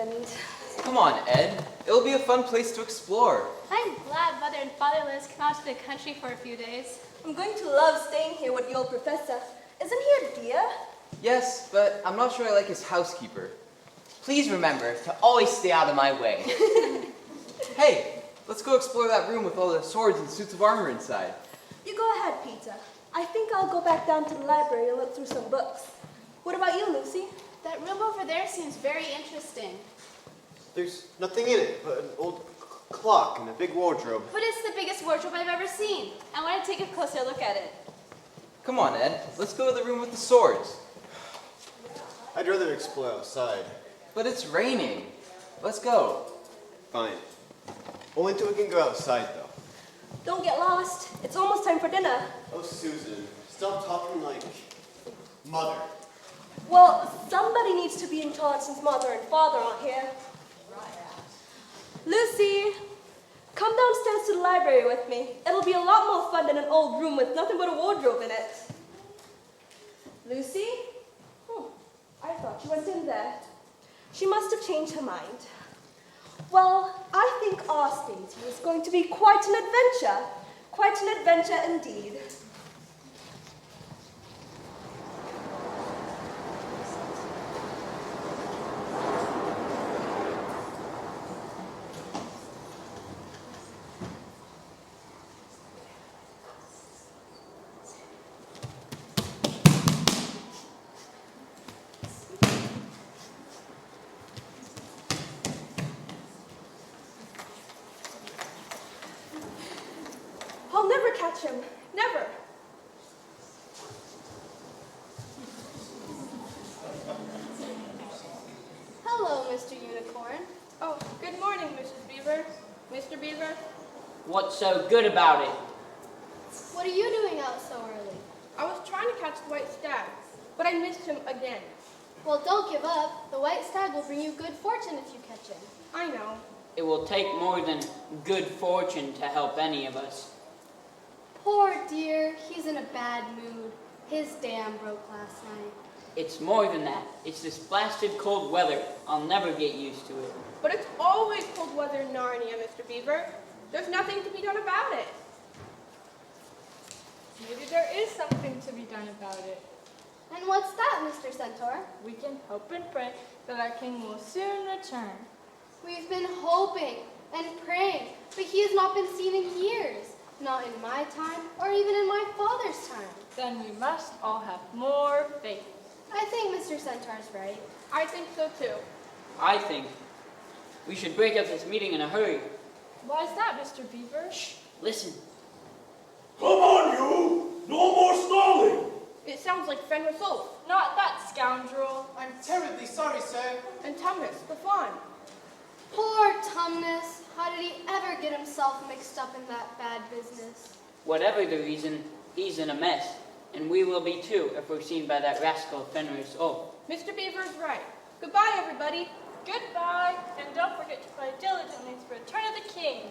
and... Come on, Ed. It'll be a fun place to explore. I'm glad Mother and Father let us come out to the country for a few days. I'm going to love staying here with the old professor. Isn't he a dear? Yes, but I'm not sure I like his housekeeper. Please remember to always stay out of my way. Hey, let's go explore that room with all the swords and suits of armor inside. You go ahead, Peter. I think I'll go back down to the library and look through some books. What about you, Lucy? That room over there seems very interesting. There's nothing in it but an old clock and a big wardrobe. But it's the biggest wardrobe I've ever seen. I want to take a closer look at it. Come on, Ed. Let's go to the room with the swords. I'd rather explore outside. But it's raining. Let's go. Fine. Only until we can go outside, though. Don't get lost. It's almost time for dinner. Oh, Susan, stop talking like Mother. Well, somebody needs to be in charge since Mother and Father aren't here. Lucy, come downstairs to the library with me. It'll be a lot more fun than an old room with nothing but a wardrobe in it. Lucy? I thought she went in there. She must have changed her mind. Well, I think our stay is going to be quite an adventure. Quite an adventure indeed. I'll never catch him. Never. Hello, Mr. Unicorn. Oh, good morning, Mrs. Beaver. Mr. Beaver. What's so good about it? What are you doing out so early? I was trying to catch the white stag, but I missed him again. Well, don't give up. The white stag will bring you good fortune if you catch him. I know. It will take more than good fortune to help any of us. Poor dear, he's in a bad mood. His dam broke last night. It's more than that. It's this blasted cold weather. I'll never get used to it. But it's always cold weather in Narnia, Mr. Beaver. There's nothing to be done about it. Maybe there is something to be done about it. And what's that, Mr. Centaur? We can hope and pray that our king will soon return. We've been hoping and praying, but he has not been seen in years. Not in my time, or even in my father's time. Then we must all have more faith. I think Mr. Centaur's right. I think so too. I think we should break up this meeting in a hurry. Why is that, Mr. Beaver? Shh, listen. Come on, you! No more stalling! It sounds like Fenris Wolf Not that scoundrel. I'm terribly sorry, sir. and Tumnus the Fawn. Poor Tumnus. How did he ever get himself mixed up in that bad business? Whatever the reason, he's in a mess. And we will be too if we're seen by that rascal Fenris. Oh, Mr. Beaver's right. Goodbye, everybody. Goodbye, and don't forget to play diligently to Return of the King.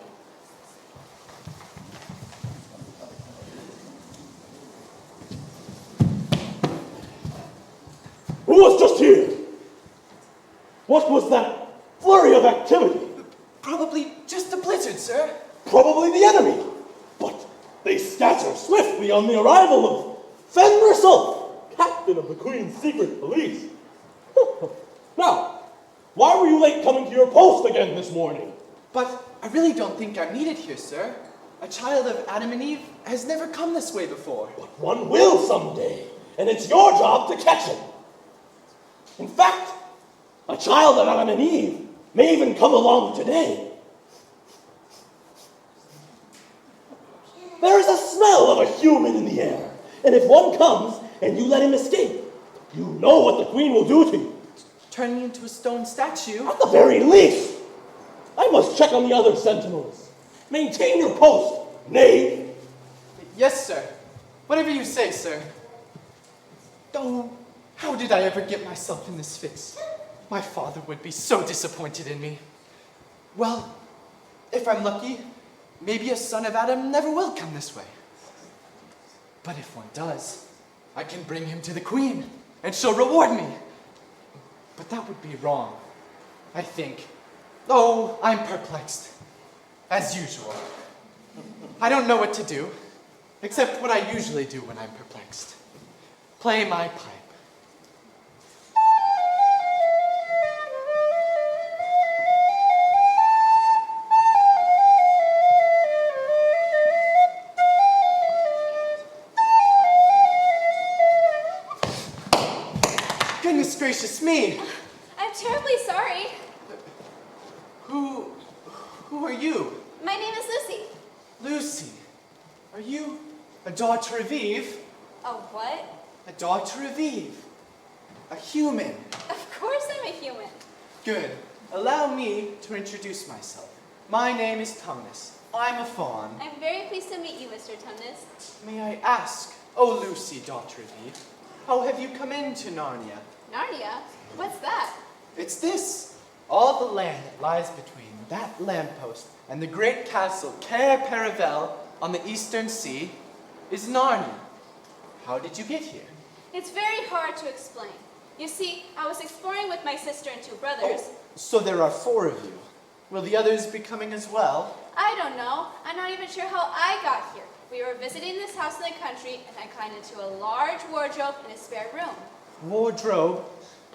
Who was just here? What was that flurry of activity? Probably just a blizzard, sir. Probably the enemy. But they scatter swiftly on the arrival of Fenris Ulf, captain of the Queen's secret police. Now, why were you late coming to your post again this morning? But I really don't think I'm needed here, sir. A child of Adam and Eve has never come this way before. But one will someday, and it's your job to catch him. In fact, a child of Adam and Eve may even come along today. There is a smell of a human in the air, and if one comes and you let him escape, you know what the Queen will do to you. Turn me into a stone statue? At the very least, I must check on the other sentinels. Maintain your post, knave. Yes, sir. Whatever you say, sir. Oh, how did I ever get myself in this fix? My father would be so disappointed in me. Well, if I'm lucky, maybe a son of Adam never will come this way. But if one does, I can bring him to the Queen, and she'll reward me. But that would be wrong. I think. Oh, I'm perplexed. As usual. I don't know what to do, except what I usually do when I'm perplexed. Play my pipe. Goodness gracious me! I'm terribly sorry. Who are you? My name is Lucy. Lucy, are you a daughter of Eve? Oh, what? A daughter of Eve. A human. Of course I'm a human. Good. Allow me to introduce myself. My name is Tumnus. I'm a fawn. I'm very pleased to meet you, Mr. Tumnus. May I ask, oh Lucy, daughter of Eve, how have you come into Narnia? Narnia? What's that? It's this. All the land that lies between that lamppost and the great castle Cair Paravel on the eastern sea is Narnia. How did you get here? It's very hard to explain. You see, I was exploring with my sister and two brothers. Oh, so there are 4 of you. Will the others be coming as well? I don't know. I'm not even sure how I got here. We were visiting this house in the country, and I climbed into a large wardrobe in a spare room. Wardrobe?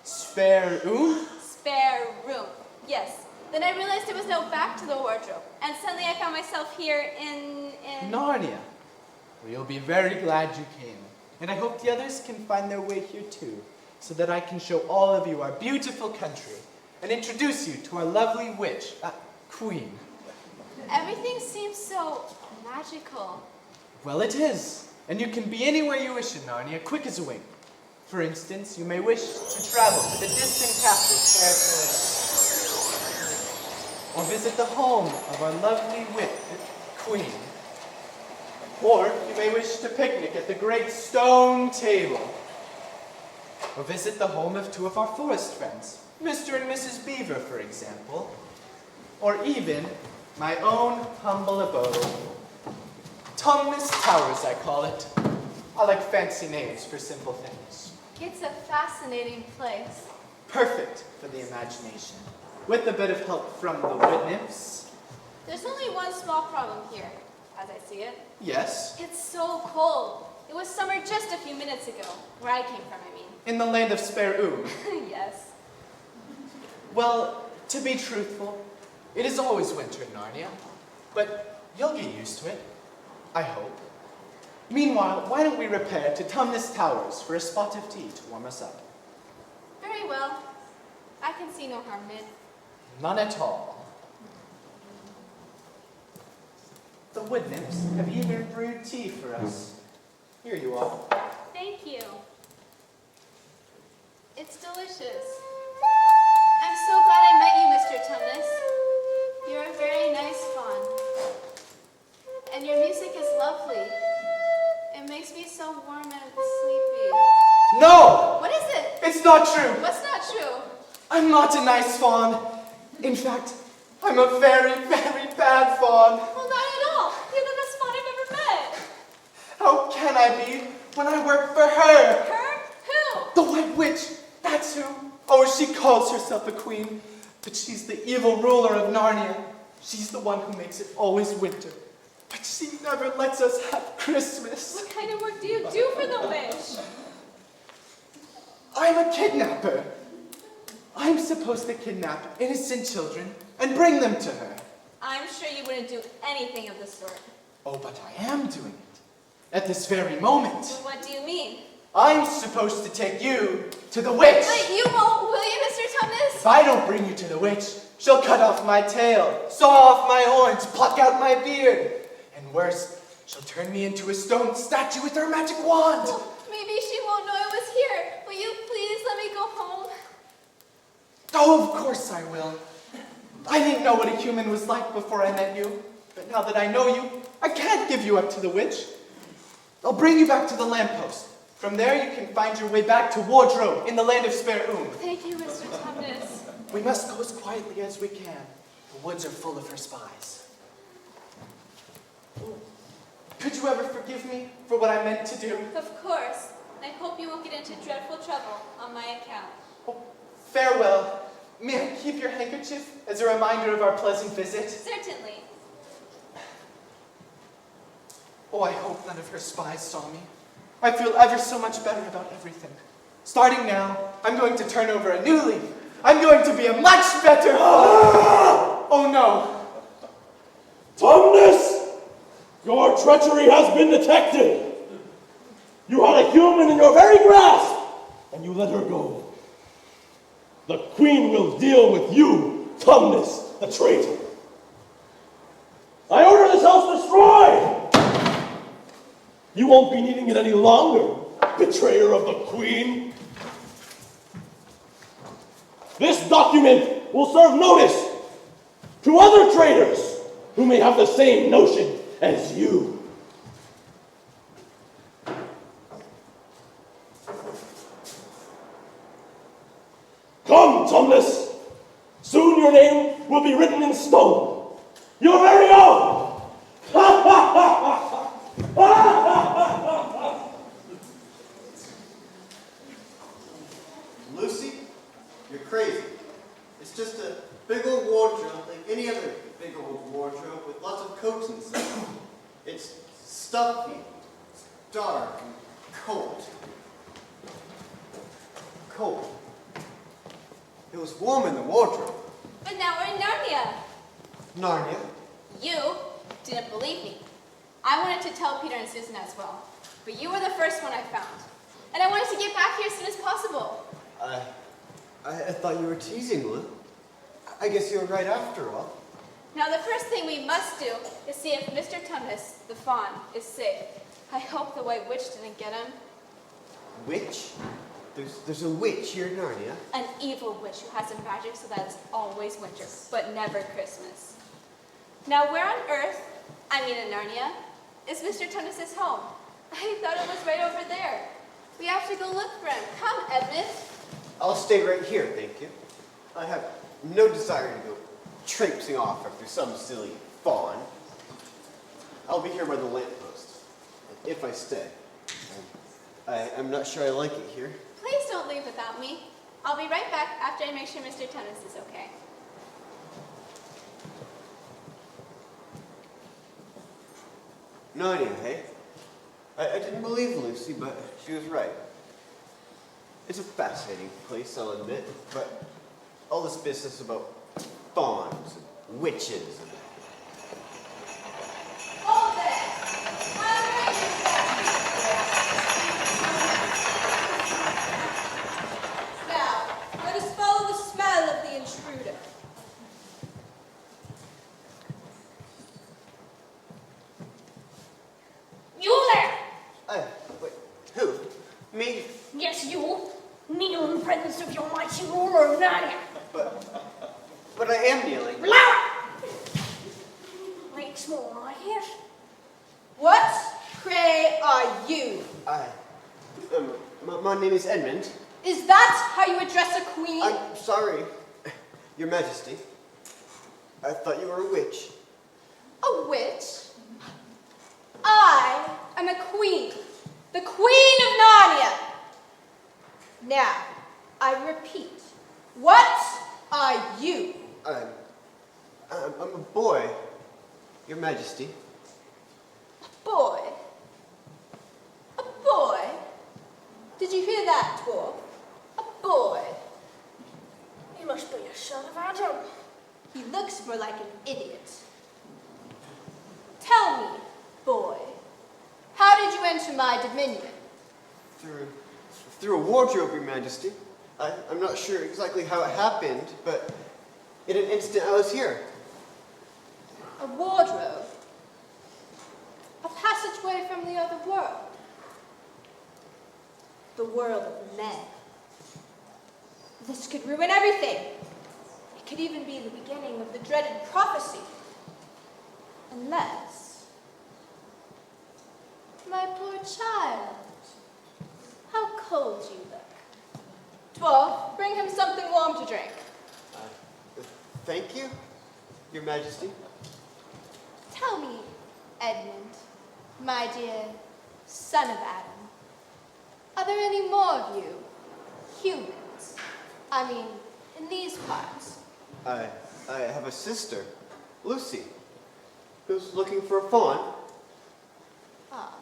Spare room? Spare room. Yes. Then I realized there was no back to the wardrobe, and suddenly I found myself here in... Narnia. Well, you'll be very glad you came. And I hope the others can find their way here too, so that I can show all of you our beautiful country and introduce you to our lovely witch, queen. Everything seems so magical. Well, it is. And you can be anywhere you wish in Narnia, quick as a wink. For instance, you may wish to travel to the distant castle, Cair Paravel, or visit the home of our lovely witch, queen. Or you may wish to picnic at the great stone table, or visit the home of 2 of our forest friends, Mr. and Mrs. Beaver, for example, or even my own humble abode. Tumnus Towers, I call it. I like fancy names for simple things. It's a fascinating place. Perfect for the imagination, with a bit of help from the wood nymphs. There's only one small problem here, as I see it. Yes, It's so cold. It was summer just a few minutes ago, where I came from, I mean. in the land of Spare Oom. Yes. Well, to be truthful, it is always winter in Narnia, but you'll get used to it, I hope. Meanwhile, why don't we repair to Tumnus Towers for a spot of tea to warm us up? Very well. I can see no harm in it. None at all. The wood nymphs have even brewed tea for us. Here you are. Thank you. It's delicious. I'm so glad I met you, Mr. Tumnus. You're a very nice fawn. And your music is lovely. It makes me so warm and sleepy. No! What is it? It's not true! What's not true? I'm not a nice fawn. In fact, I'm a very, very bad fawn. Well, not at all. You're the best fawn I've ever met. How can I be when I work for her? Her? Who? The White Witch, that's who. Oh, she calls herself a queen, but she's the evil ruler of Narnia. She's the one who makes it always winter. But she never lets us have Christmas. What kind of work do you do for the witch? I'm a kidnapper. I'm supposed to kidnap innocent children and bring them to her. I'm sure you wouldn't do anything of the sort. Oh, but I am doing it. At this very moment. Well, what do you mean? I'm supposed to take you to the witch. But you won't, will you, Mr. Tumnus? If I don't bring you to the witch, she'll cut off my tail, saw off my horns, pluck out my beard. And worse, she'll turn me into a stone statue with her magic wand. Well, maybe she won't know I was here. Will you please let me go home? Oh, of course I will. I didn't know what a human was like before I met you. But now that I know you, I can't give you up to the witch. I'll bring you back to the lamppost. From there, you can find your way back to Wardrobe in the land of Spare Oom. Thank you, Mr. Tumnus. We must go as quietly as we can. The woods are full of her spies. Could you ever forgive me for what I meant to do? Of course. I hope you won't get into dreadful trouble on my account. Oh, farewell. may I keep your handkerchief as a reminder of our pleasant visit? Certainly. Oh, I hope none of her spies saw me. I feel ever so much better about everything. Starting now, I'm going to turn over a new leaf. I'm going to be a much better father. Oh no. Tumnus, your treachery has been detected. You had a human in your very grasp, and you let her go. The queen will deal with you, Tumnus, the traitor. I order this house destroyed. You won't be needing it any longer, betrayer of the queen. This document will serve notice to other traitors who may have the same notion as you. Come, Tumnus. Soon your name will be written in stone. Your very own. Lucy, you're crazy. It's just a big old wardrobe like any other big old wardrobe with lots of coats inside. It's stuffy, it's dark, and cold. Cold. It was warm in the wardrobe. But now we're in Narnia. Narnia? You didn't believe me. I wanted to tell Peter and Susan as well. But you were the first one I found. And I wanted to get back here as soon as possible. I thought you were teasing, Lou. I guess you were right after all. Now the first thing we must do is see if Mr. Tumnus, the fawn, is safe. I hope the White Witch didn't get him. Witch? There's a witch here in Narnia. An evil witch who has a magic so that it's always winter, but never Christmas. Now where on earth, I mean in Narnia, is Mr. Tumnus' home? I thought it was right over there. We have to go look for him. Come, Edmund. I'll stay right here, thank you. I have no desire to go traipsing off after some silly fawn. I'll be here by the lamppost, if I stay. I'm not sure I like it here. Please don't leave without me. I'll be right back after I make sure Mr. Tumnus is okay. Narnia, hey? I didn't believe Lucy, but she was right. It's a fascinating place, I'll admit, but all this business about fawns and witches and... Hold it! I'm ready to Now, let us follow the smell of the intruder. You there! Wait, who? Me? Yes, you. Kneel in the presence of your mighty ruler of Narnia. But I am kneeling. Louder! Makes more, I hear. What, pray, are you? My name is Edmund. Is that how you address a queen? I'm sorry, Your Majesty. I thought you were a witch. A witch? I am a queen. The Queen of Narnia. Now, I repeat, what are you? I'm a boy, Your Majesty. A boy? A boy? Did you hear that, dwarf? A boy. He must be a son of Adam. He looks more like an idiot. Tell me, boy, how did you enter my dominion? Through a wardrobe, Your Majesty. I'm not sure exactly how it happened, but in an instant I was here. A wardrobe? A passageway from the other world? The world of men. This could ruin everything. It could even be the beginning of the dreaded prophecy. Unless... My poor child. How cold you look. Dwarf, bring him something warm to drink. Thank you, Your Majesty. Tell me, Edmund, my dear son of Adam, are there any more of you, humans, I mean, in in these parts? I have a sister, Lucy, who's looking for a fawn. Ah,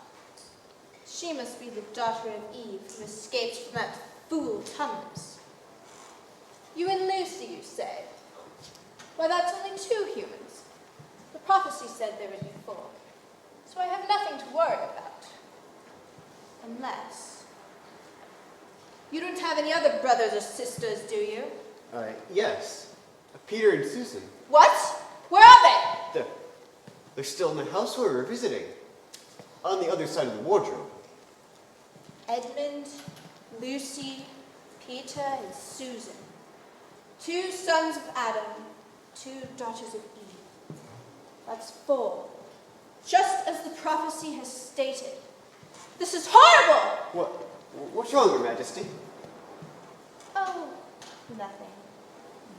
she must be the daughter of Eve who escaped from that fool Thomas. You and Lucy, you say? Why, that's only 2 humans. The prophecy said there would be 4. So I have nothing to worry about. Unless... You don't have any other brothers or sisters, do you? Yes. Peter and Susan. What? Where are they? They're still in the house where we're visiting. On the other side of the wardrobe. Edmund, Lucy, Peter, and Susan. 2 sons of Adam, 2 daughters of Eve. That's 4. Just as the prophecy has stated. This is horrible! What's wrong, Your Majesty? Oh, nothing.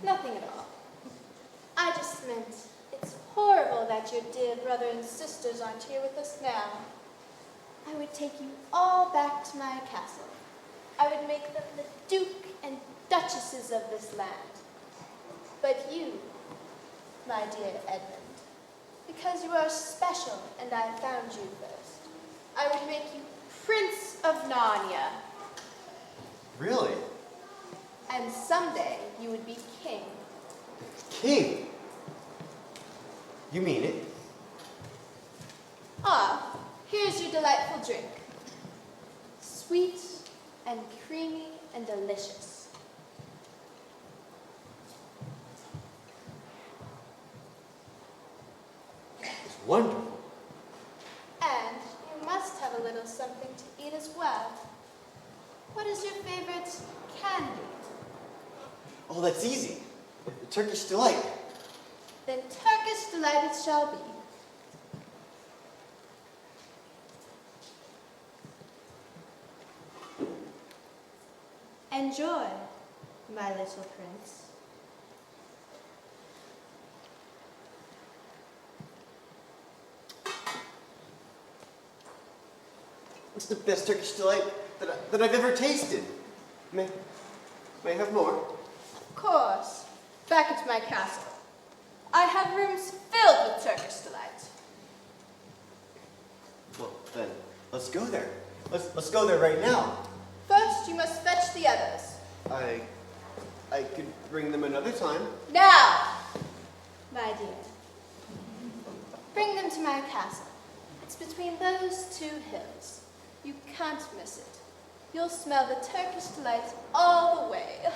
Nothing at all. I just meant it's horrible that your dear brother and sisters aren't here with us now. I would take you all back to my castle. I would make them the Duke and Duchesses of this land. But you, my dear Edmund, because you are special and I found you first, I would make you Prince of Narnia. Really? And someday you would be king. King? You mean it? Ah, here's your delightful drink. Sweet and creamy and delicious. It's wonderful. And you must have a little something to eat as well. What is your favorite candy? Oh, that's easy. Turkish delight. Then Turkish delight it shall be. Enjoy, my little prince. It's the best Turkish delight that I've ever tasted. May I have more? Of course. Back into my castle. I have rooms filled with Turkish delight. Well, then, let's go there. Let's go there right now. First, you must fetch the others. I could bring them another time. Now, my dear, bring them to my castle. It's between those 2 hills. You can't miss it. You'll smell the Turkish delight all the way.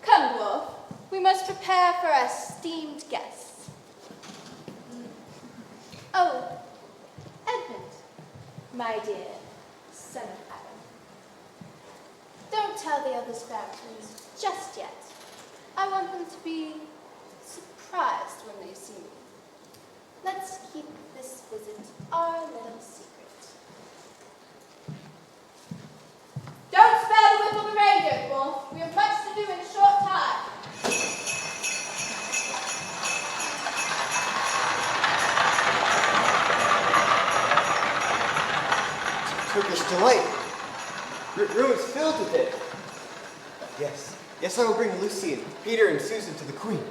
Come, dwarf. We must prepare for our esteemed guests. Oh, Edmund, my dear son of Adam. Don't tell the others about me just yet. I want them to be surprised when they see me. Let's keep this visit our little secret. Don't spare the whip of the reindeer, dwarf. We have much to do in a short time. Turkish delight. Room is filled with it. Yes, I will bring Lucy and Peter and Susan to the queen.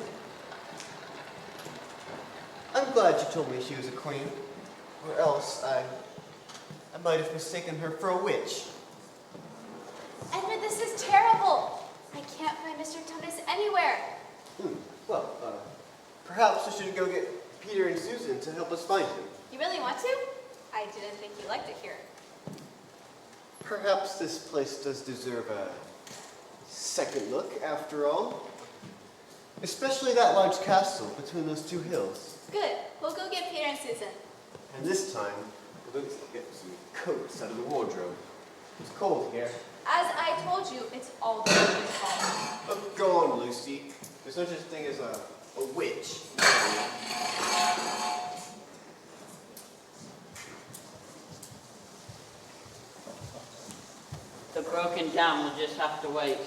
I'm glad you told me she was a queen, or else I might have mistaken her for a witch. Edmund, this is terrible. I can't find Mr. Thomas anywhere. Well, perhaps we should go get Peter and Susan to help us find him. You really want to? I didn't think you liked it here. Perhaps this place does deserve a second look, after all. Especially that large castle between those 2 hills. Good. We'll go get Peter and Susan. And this time, we'll go get some coats out of the wardrobe. It's cold here. As I told you, it's all the witch's fault. But go on, Lucy. There's no such thing as a witch. The broken dam will just have to wait.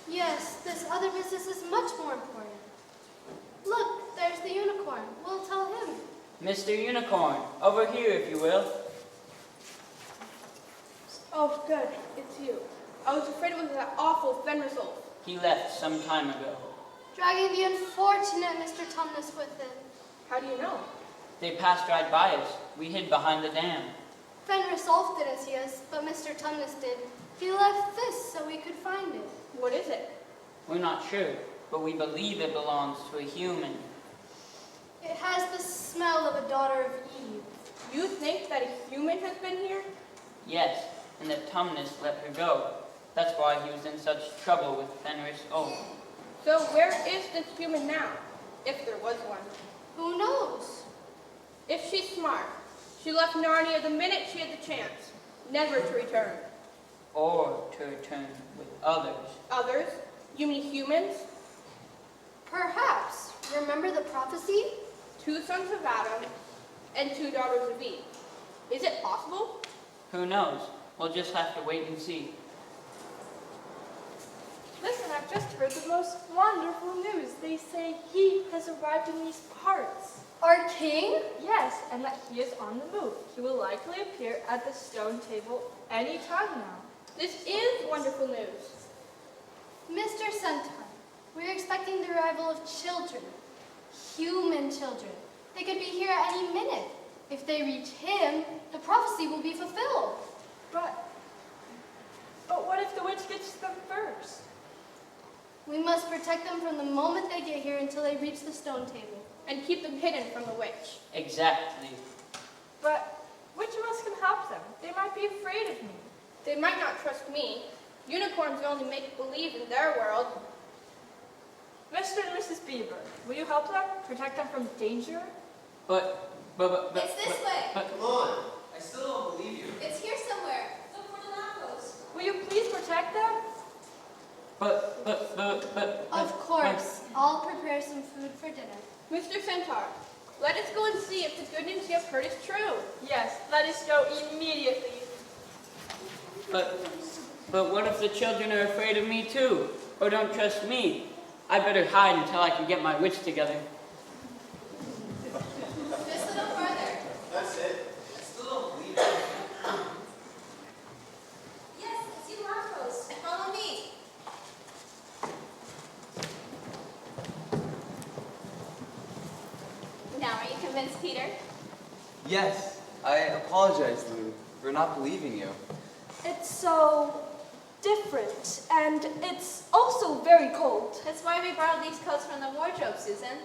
Yes, this other business is much more important. Look, there's the unicorn. We'll tell him. Mr. Unicorn, over here if you will. Oh, good. It's you. I was afraid it was that awful Fenris Wolf. He left some time ago. Dragging the unfortunate Mr. Tumnus with him. How do you know? They passed right by us. We hid behind the dam. Fenris Ulf didn't see us, but Mr. Tumnus did. He left this so we could find it. What is it? We're not sure, but we believe it belongs to a human. It has the smell of a daughter of Eve. You think that a human has been here? Yes, and that Tumnus let her go. That's why he was in such trouble with Fenris Ulf. So where is this human now? If there was one. Who knows? If she's smart, she left Narnia the minute she had the chance, never to return. Or to return with others. Others? You mean humans? Perhaps. Remember the prophecy? 2 sons of Adam and 2 daughters of Eve. Is it possible? Who knows? We'll just have to wait and see. Listen, I've just heard the most wonderful news. They say he has arrived in these parts. Our king? Yes, and that he is on the move. He will likely appear at the stone table any time now. This is wonderful news. Mr. Centaur, we're expecting the arrival of children. Human children. They could be here at any minute. If they reach him, the prophecy will be fulfilled. But what if the witch gets them first? We must protect them from the moment they get here until they reach the stone table. And keep them hidden from the witch. Exactly. But which of us can help them? They might be afraid of me. They might not trust me. Unicorns only make believe in their world. Mr. and Mrs. Beaver, will you help them? Protect them from danger? But It's this way. Come on. I still don't believe you. It's here somewhere. Look for the lamppost. Will you please protect them? Of course. I'll prepare some food for dinner. Mr. Centaur, let us go and see if the good news you have heard is true. Yes, let us go immediately. But what if the children are afraid of me too? Or don't trust me? I better hide until I can get my wits together. Just a little further. That's it. I still don't believe it. Yes, I see the lamppost. Follow me. Now, are you convinced, Peter? Yes, I apologize, Lou, for not believing you. It's so different, and it's also very cold. That's why we borrowed these coats from the wardrobe, Susan.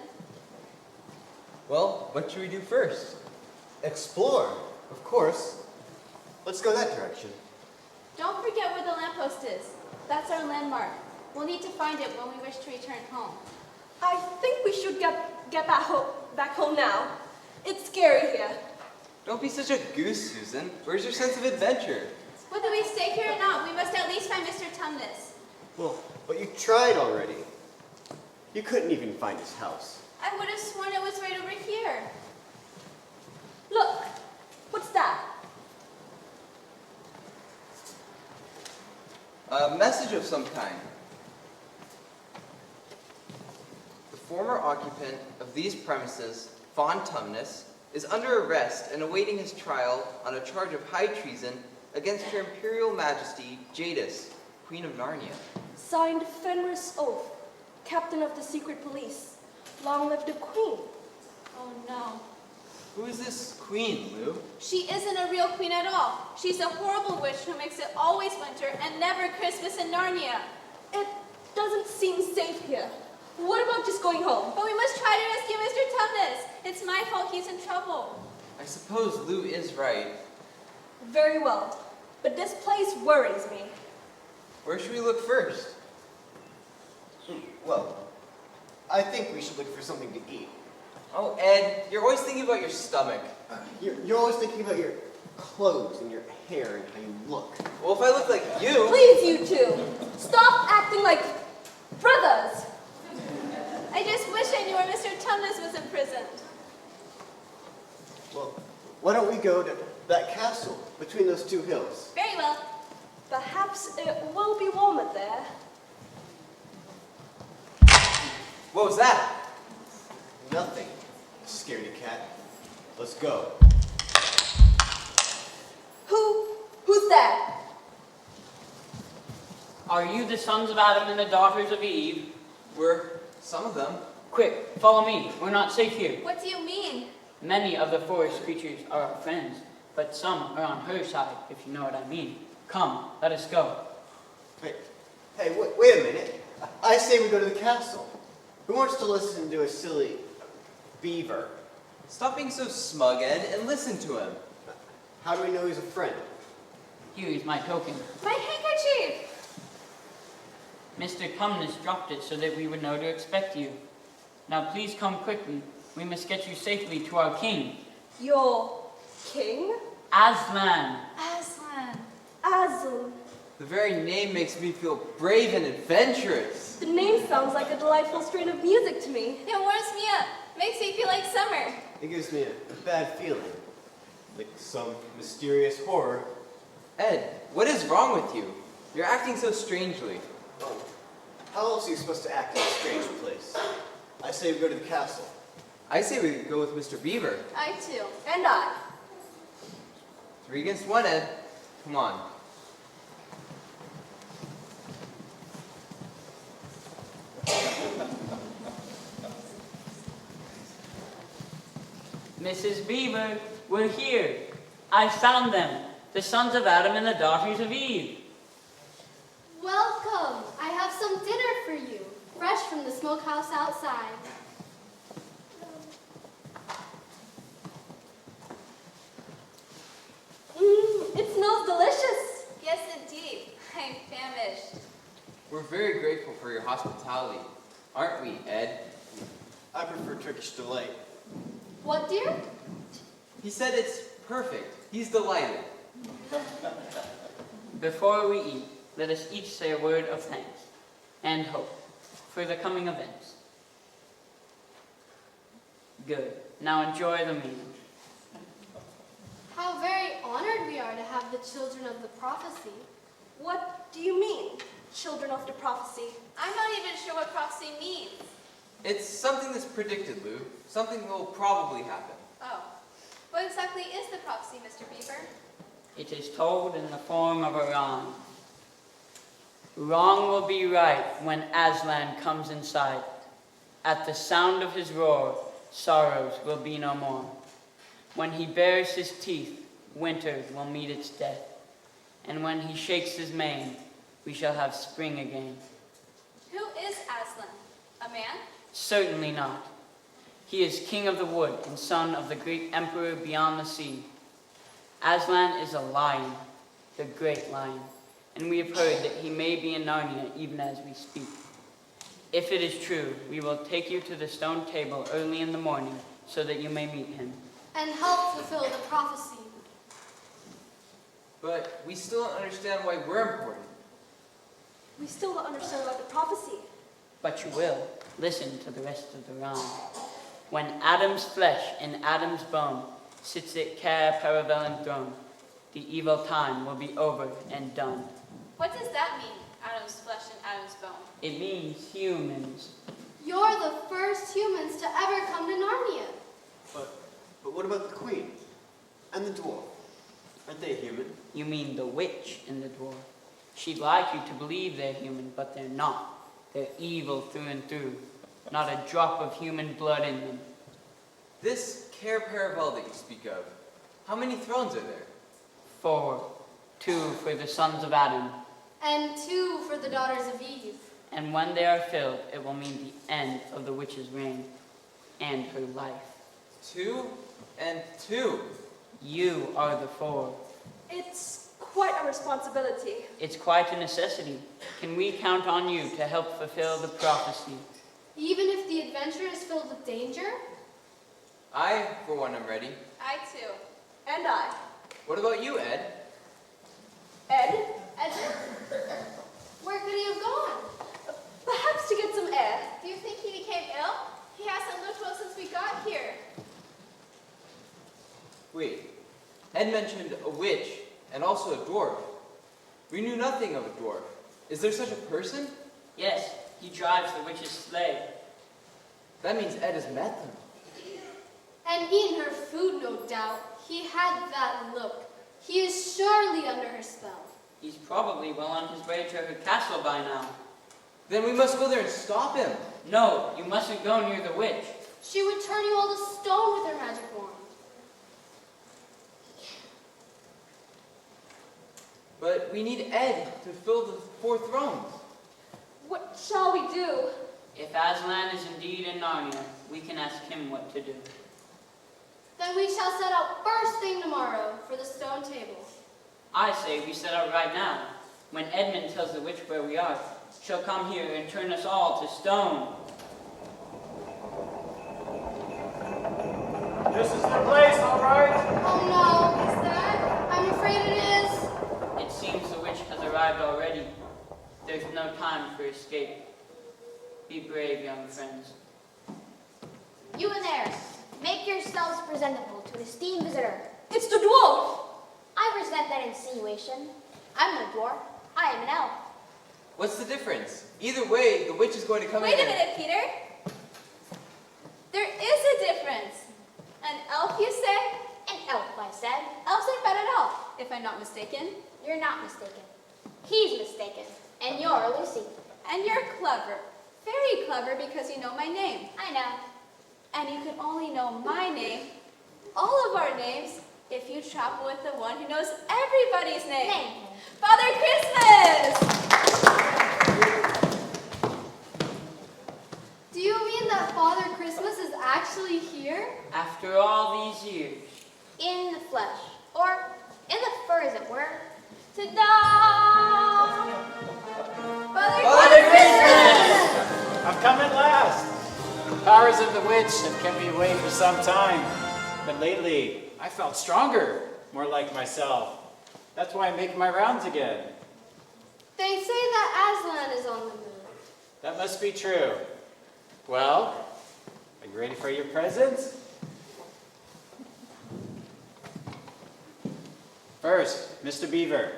Well, what should we do first? Explore, of course. Let's go that direction. Don't forget where the lamppost is. That's our landmark. We'll need to find it when we wish to return home. I think we should get back home now. It's scary here. Don't be such a goose, Susan. Where's your sense of adventure? Whether we stay here or not, we must at least find Mr. Tumnus. Well, but you tried already. You couldn't even find his house. I would have sworn it was right over here. Look, what's that? A message of some kind. The former occupant of these premises, Von Tumnus, is under arrest and awaiting his trial on a charge of high treason against Her Imperial Majesty Jadis, Queen of Narnia. Signed Fenris Ulf, Captain of the Secret Police. Long live the Queen. Oh no. Who is this queen, Lou? She isn't a real queen at all. She's a horrible witch who makes it always winter and never Christmas in Narnia. It doesn't seem safe here. What about just going home? But we must try to rescue Mr. Tumnus. It's my fault he's in trouble. I suppose Lou is right. Very well, but this place worries me. Where should we look first? Well, I think we should look for something to eat. Oh, Ed, you're always thinking about your stomach. You're always thinking about your clothes and your hair and how you look. Well, if I look like you... Please, you two, stop acting like brothers. I just wish I knew where Mr. Tumnus was imprisoned. Well, why don't we go to that castle between those 2 hills? Very well. Perhaps it will be warmer there. What was that? Nothing, scaredy cat. Let's go. Who's there? Are you the sons of Adam and the daughters of Eve? We're some of them. Quick, follow me. We're not safe here. What do you mean? Many of the forest creatures are our friends, but some are on her side, if you know what I mean. Come, let us go. Hey, wait a minute. I say we go to the castle. Who wants to listen to a silly beaver? Stop being so smug, Ed, and listen to him. How do we know he's a friend? Here is my token. My handkerchief! Mr. Tumnus dropped it so that we would know to expect you. Now please come quickly. We must get you safely to our king. Your king? Aslan. Aslan. Aslan. The very name makes me feel brave and adventurous. The name sounds like a delightful strain of music to me. It warms me up. Makes me feel like summer. It gives me a bad feeling. Like some mysterious horror. Ed, what is wrong with you? You're acting so strangely. Oh, how else are you supposed to act in a strange place? I say we go to the castle. I say we go with Mr. Beaver. I too. And I. 3 against 1, Ed. Come on. Mrs. Beaver, we're here. I found them, the sons of Adam and the daughters of Eve. Welcome. I have some dinner for you, fresh from the smokehouse outside. It smells delicious. Yes, indeed. I'm famished. We're very grateful for your hospitality. Aren't we, Ed? I prefer Turkish delight. What, dear? He said it's perfect. He's delighted. Before we eat, let us each say a word of thanks and hope for the coming events. Good. Now enjoy the meal. How very honored we are to have the children of the prophecy. What do you mean, children of the prophecy? I'm not even sure what prophecy means. It's something that's predicted, Lou. Something that will probably happen. Oh. What exactly is the prophecy, Mr. Beaver? It is told in the form of a rhyme. Wrong will be right when Aslan comes in sight. At the sound of his roar, sorrows will be no more. When he bares his teeth, winter will meet its death. And when he shakes his mane, we shall have spring again. Who is Aslan? A man? Certainly not. He is king of the wood and son of the great emperor beyond the sea. Aslan is a lion, the great lion, and we have heard that he may be in Narnia even as we speak. If it is true, we will take you to the stone table early in the morning so that you may meet him. And help fulfill the prophecy. But we still don't understand why we're important. We still don't understand about the prophecy. But you will. Listen to the rest of the rhyme. When Adam's flesh and Adam's bone sits at Caer Paravellan throne, the evil time will be over and done. What does that mean, Adam's flesh and Adam's bone? It means humans. You're the first humans to ever come to Narnia. But what about the queen? And the dwarf? Aren't they human? You mean the witch and the dwarf. She'd like you to believe they're human, but they're not. They're evil through and through. Not a drop of human blood in them. This Caer Paravel that you speak of, how many thrones are there? 4. 2 for the sons of Adam. And 2 for the daughters of Eve. And when they are filled, it will mean the end of the witch's reign and her life. 2 and 2. You are the 4. It's quite a responsibility. It's quite a necessity. Can we count on you to help fulfill the prophecy? Even if the adventure is filled with danger? I, for one, am ready. I too. And I. What about you, Ed? Ed? Edward? Where could he have gone? Perhaps to get some air. Do you think he became ill? He hasn't looked well since we got here. Wait, Ed mentioned a witch and also a dwarf. We knew nothing of a dwarf. Is there such a person? Yes, he drives the witch's sleigh. That means Ed has met them. And eaten her food, no doubt. He had that look. He is surely under her spell. He's probably well on his way to her castle by now. Then we must go there and stop him. No, you mustn't go near the witch. She would turn you all to stone with her magic wand. But we need Ed to fill the 4 thrones. What shall we do? If Aslan is indeed in Narnia, we can ask him what to do. Then we shall set out first thing tomorrow for the stone table. I say we set out right now. When Edmund tells the witch where we are, she'll come here and turn us all to stone. This is the place, all right? Oh no, is that? I'm afraid it is. It seems the witch has arrived already. There's no time for escape. Be brave, young friends. You in there, make yourselves presentable to an esteemed visitor. It's the dwarf! I resent that insinuation. I'm no dwarf. I am an elf. What's the difference? Either way, the witch is going to come in. Wait a minute, Peter. There is a difference. An elf, you say? An elf, I said. Elves aren't bad at all, if I'm not mistaken. You're not mistaken. He's mistaken. And you're Lucy. And you're clever. Very clever because you know my name. I know. And you can only know my name, all of our names, if you travel with the one who knows everybody's name. Name. Father Christmas! Do you mean that Father Christmas is actually here? After all these years. In the flesh. Or in the fur, as it were. Ta-da! Father Christmas! I've come at last. The powers of the witch have kept me away for some time. But lately, I felt stronger, more like myself. That's why I'm making my rounds again. They say that Aslan is on the move. That must be true. Well, are you ready for your presents? First, Mr. Beaver,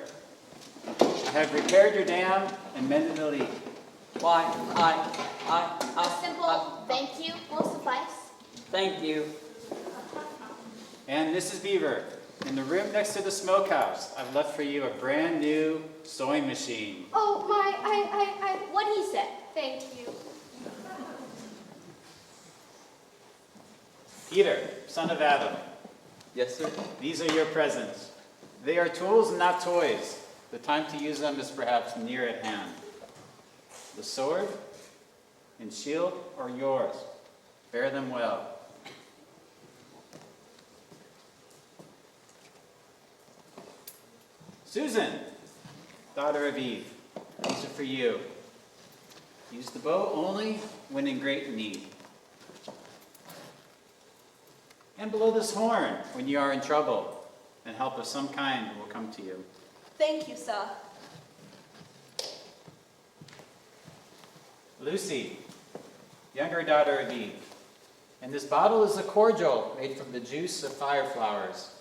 I have repaired your dam and mended the leak. Why, A simple thank you will suffice. Thank you. And Mrs. Beaver, in the room next to the smokehouse, I've left for you a brand new sewing machine. Oh, my, What he said. thank you. Peter, son of Adam, Yes, sir. these are your presents. They are tools and not toys. The time to use them is perhaps near at hand. The sword and shield are yours. Bear them well. Susan, daughter of Eve, these are for you. Use the bow only when in great need. And blow this horn when you are in trouble, and help of some kind will come to you. Thank you, sir. Lucy, younger daughter of Eve, and this bottle is a cordial made from the juice of fire flowers.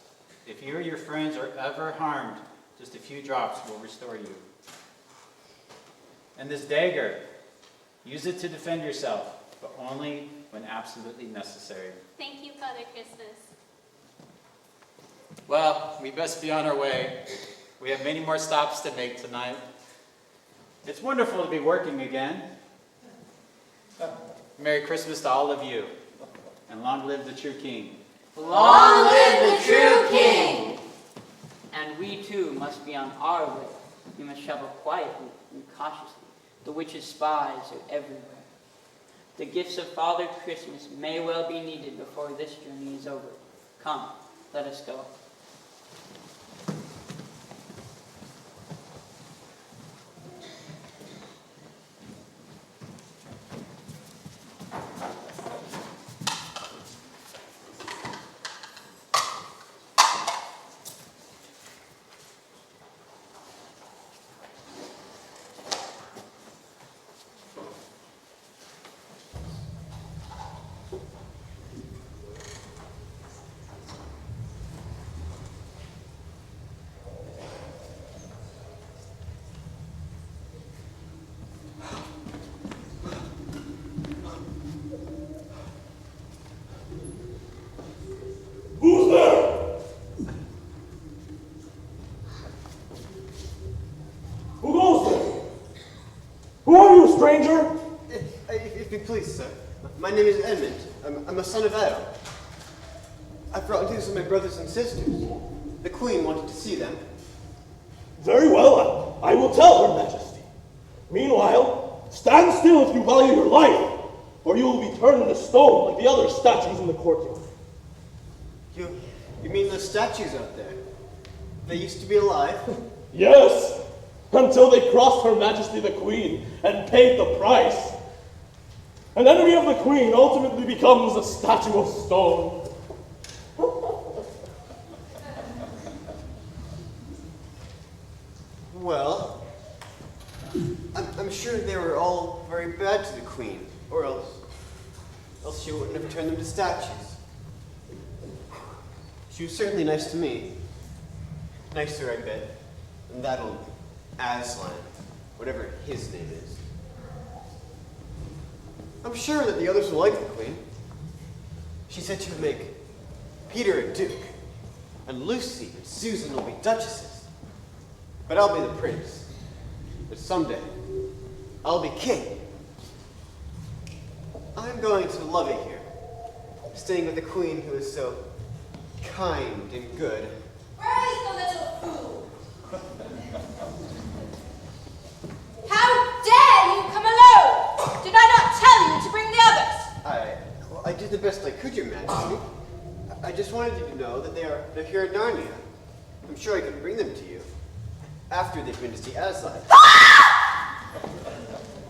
If you or your friends are ever harmed, just a few drops will restore you. And this dagger, use it to defend yourself, but only when absolutely necessary. Thank you, Father Christmas. Well, we best be on our way. We have many more stops to make tonight. It's wonderful to be working again. Merry Christmas to all of you, and long live the true King. Long live the true King! And we too must be on our way. We must travel quietly and cautiously. The witch's spies are everywhere. The gifts of Father Christmas may well be needed before this journey is over. Come, let us go. stranger? If you please, sir. My name is Edmund. I'm a son of Adam. I brought news of my brothers and sisters. The Queen wanted to see them. Very well, I will tell Her Majesty. Meanwhile, stand still if you value your life, or you will be turned into stone like the other statues in the courtyard. You mean those statues out there? They used to be alive? Yes, until they crossed Her Majesty the Queen and paid the price. An enemy of the Queen ultimately becomes a statue of stone. Well, I'm sure they were all very bad to the Queen, or else she wouldn't have turned them to statues. She was certainly nice to me. Nicer, I bet, than that old Aslan, whatever his name is. I'm sure that the others will like the Queen. She said she would make Peter a duke, and Lucy and Susan will be duchesses. But I'll be the prince. But someday, I'll be king. I'm going to love it here, staying with the Queen who is so kind and good. Where is the little fool? How dare you come alone? Did I not tell you to bring the others? I did the best I could, Your Majesty. I just wanted you to know that they're here at Narnia. I'm sure I can bring them to you after they've been to see Aslan.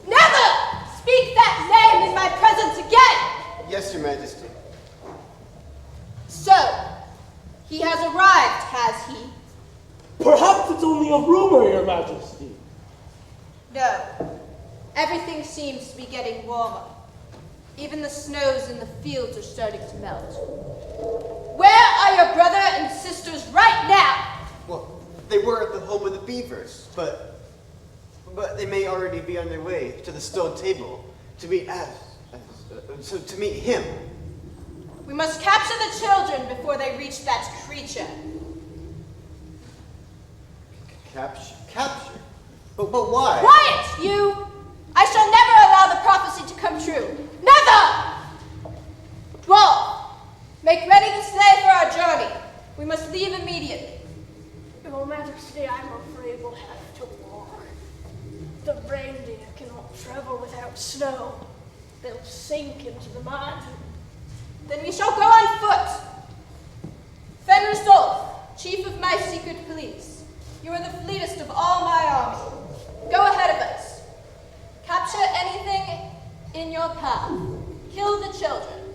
Never speak that name in my presence again! Yes, Your Majesty. So, he has arrived, has he? Perhaps it's only a rumor, Your Majesty. No. Everything seems to be getting warmer. Even the snows in the fields are starting to melt. Where are your brother and sisters right now? Well, they were at the home of the beavers, but they may already be on their way to the stone table to meet to meet him. We must capture the children before they reach that creature. Capture? But why? Quiet, you! I shall never allow the prophecy to come true. Never! Dwarf, make ready the sleigh for our journey. We must leave immediately. Your Majesty, I'm afraid we'll have to walk. The reindeer cannot travel without snow. They'll sink into the mud. Then we shall go on foot. Fenrisol, chief of my secret police, you are the fleetest of all my army. Go ahead of us. Capture anything in your path. Kill the children,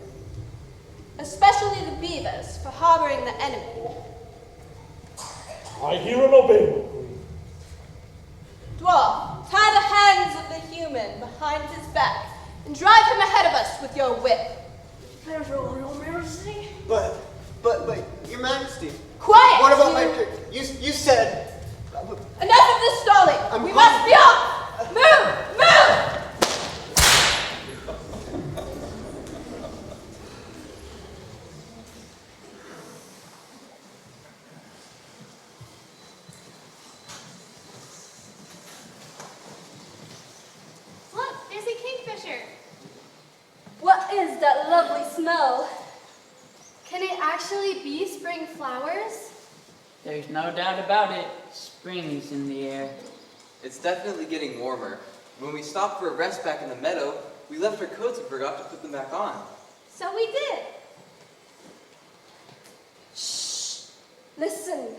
especially the beavers for harboring the enemy. I hear and obey, my Queen. Dwarf, tie the hands of the human behind his back and drive him ahead of us with your whip. There's all Your Majesty. But, Your Majesty. Quiet! What about my... You said... Enough of this stalling! We must be off! Move! Move! Look, there's a kingfisher. What is that lovely smell? Can it actually be spring flowers? There's no doubt about it. Spring's in the air. It's definitely getting warmer. When we stopped for a rest back in the meadow, we left our coats and forgot to put them back on. So we did. Shh! Listen.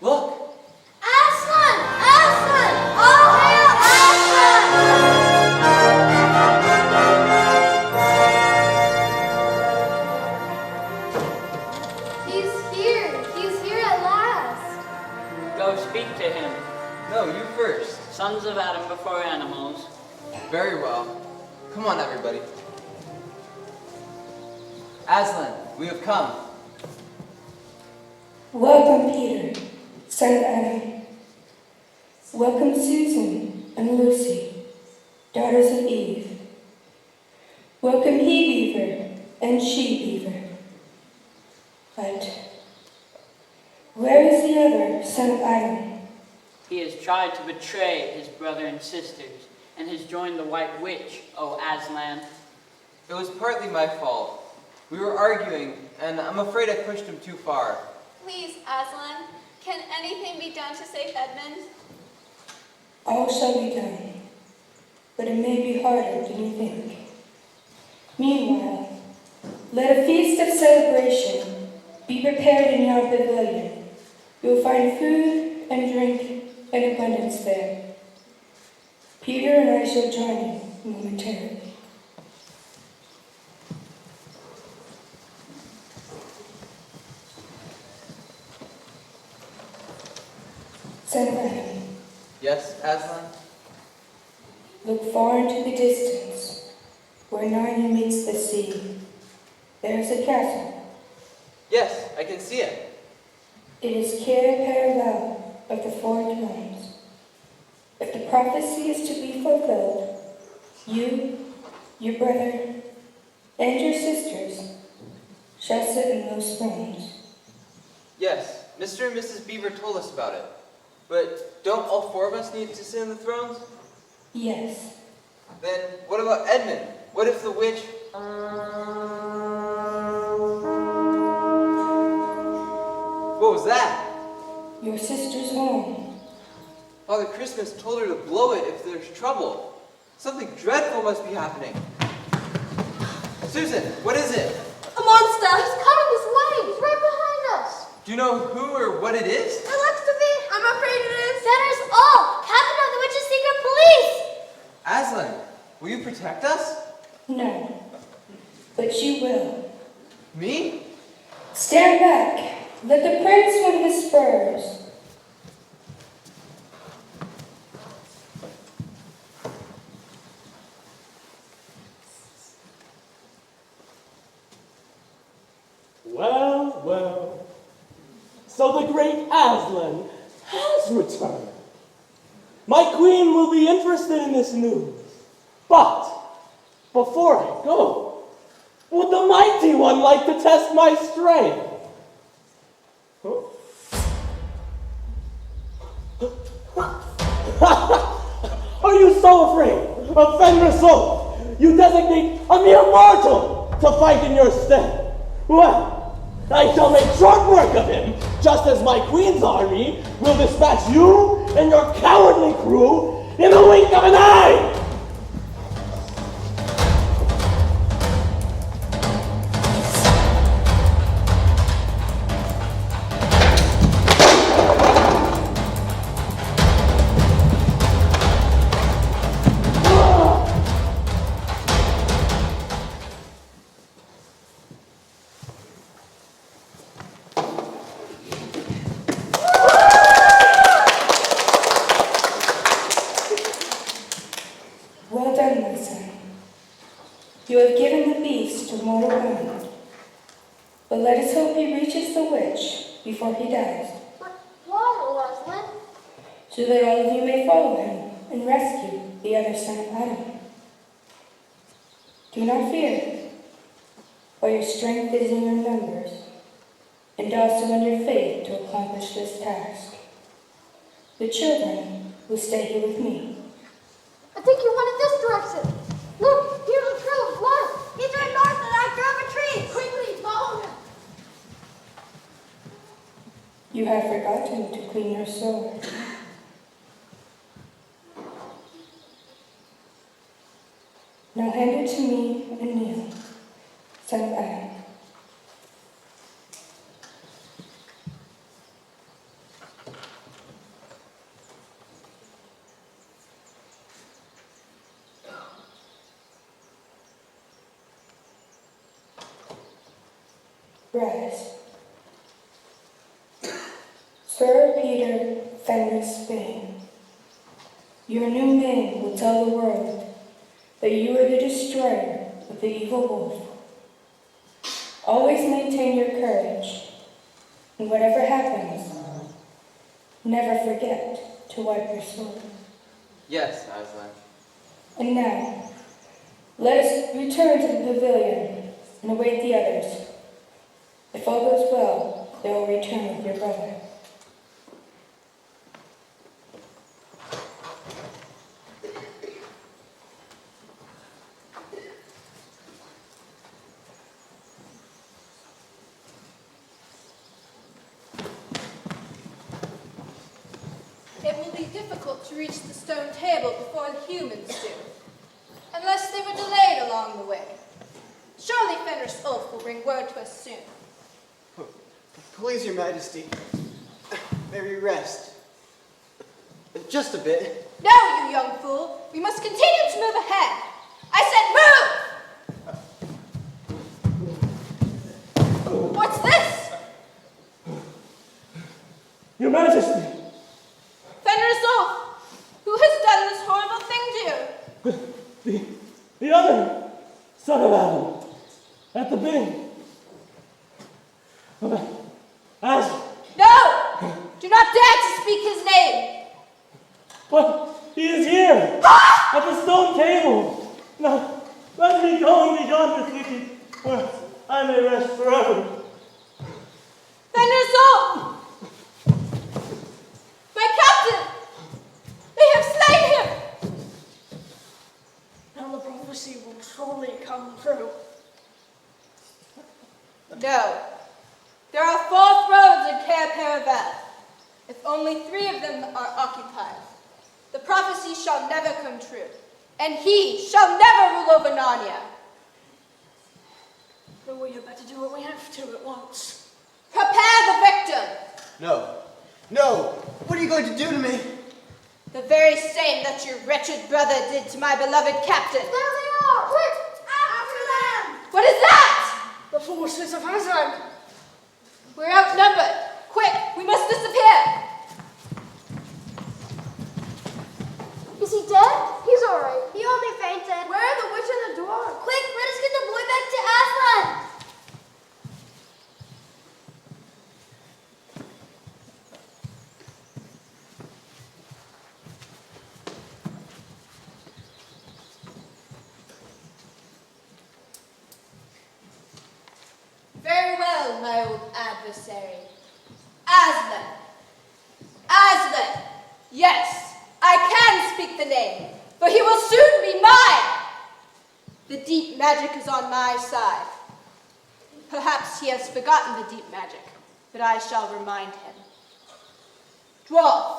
Look! Aslan! Aslan! All hail Aslan! He's here. He's here at last. Go speak to him. No, you first. Sons of Adam before animals. Very well. Come on, everybody. Aslan, we have come. Welcome, Peter, son of Adam. Welcome, Susan and Lucy, daughters of Eve. Welcome, he-beaver and she-beaver. But where is the other son of Adam? He has tried to betray his brother and sisters, and has joined the White Witch, O Aslan. It was partly my fault. We were arguing, and I'm afraid I pushed him too far. Please, Aslan, can anything be done to save Edmund? All shall be done, but it may be harder than you think. Meanwhile, let a feast of celebration be prepared in your pavilion. You will find food and drink in abundance there. Peter and I shall join you momentarily. Son of Adam, Yes, Aslan? look far into the distance, where Narnia meets the sea. There is a castle. Yes, I can see it. It is parallel of the four thrones. If the prophecy is to be fulfilled, you, your brother, and your sisters shall sit in those thrones. Yes, Mr. and Mrs. Beaver told us about it. But don't all four of us need to sit on the thrones? Yes. Then what about Edmund? What if the witch... What was that? Your sister's horn. Father Christmas told her to blow it if there's trouble. Something dreadful must be happening. Susan, what is it? A monster! He's cutting his legs right behind us. Do you know who or what it is? It looks to be. I'm afraid it is. Center's Ulf, captain of the witch's secret police. Aslan, will you protect us? No, but you will. Me? Stand back. Let the prince swing his spurs. Well, well. So the great Aslan has returned. My queen will be interested in this news. But before I go, would the mighty one like to test my strength? Huh? Are you so afraid of Fenris Ulf? You designate a mere mortal to fight in your stead. Well, I shall make short work of him, just as my queen's army will dispatch you and your cowardly crew in the wink of an eye! Well done, my son. You have given the beast a mortal wound. But let us hope he reaches the witch before he dies, Why, Aslan? so that all of you may follow him and rescue the other son of Adam. Do not fear, for your strength is in your numbers, and also in your faith to accomplish this task. The children will stay here with me. I think he went in this direction. Look, here's a trail of blood. He's right north and after other trees. Quickly, follow him. You have forgotten to clean your sword. Now hand it to me and kneel, son of Adam. Rise. Sir Peter Fenris Bane, your new name will tell the world that you are the destroyer of the evil wolf. Always maintain your courage, and whatever happens, never forget to wipe your sword. Yes, Aslan. And now, let us return to the pavilion and await the others. If all goes well, they will return with your brother. difficult to reach the stone table before the humans do, unless they were delayed along the way. Surely Fenris Ulf will bring word to us soon. Please, Your Majesty, may we rest? Just a bit. No, you young fool. We must continue to move ahead. I said move! What's this? Your Majesty! Fenris Ulf, who has done this horrible thing to you? The other son of Adam, at the bidding of Aslan. No! Do not dare to speak his name! But he is here, at the stone table. Now, let me go beyond this wicked, where I may rest forever. Fenris Ulf! My captain! They have slain him! Now the prophecy will surely come true. No. There are 4 thrones in Cair Paravel. If only 3 of them are occupied, the prophecy shall never come true, and he shall never rule over Narnia. But we had better do what we have to at once. Prepare the victim! No. No! What are you going to do to me? The very same that your wretched brother did to my beloved captain. There they are! Quick! After them! What is that? The forces of Aslan! We're outnumbered. Quick, we must disappear. Is he dead? He's alright. He only fainted. Where are the witch and the dwarf? Quick, let us get the boy back to Aslan! Very well, my old adversary. Aslan. Aslan. Yes, I can speak the name, for he will soon be mine. The deep magic is on my side. Perhaps he has forgotten the deep magic, but I shall remind him. Dwarf,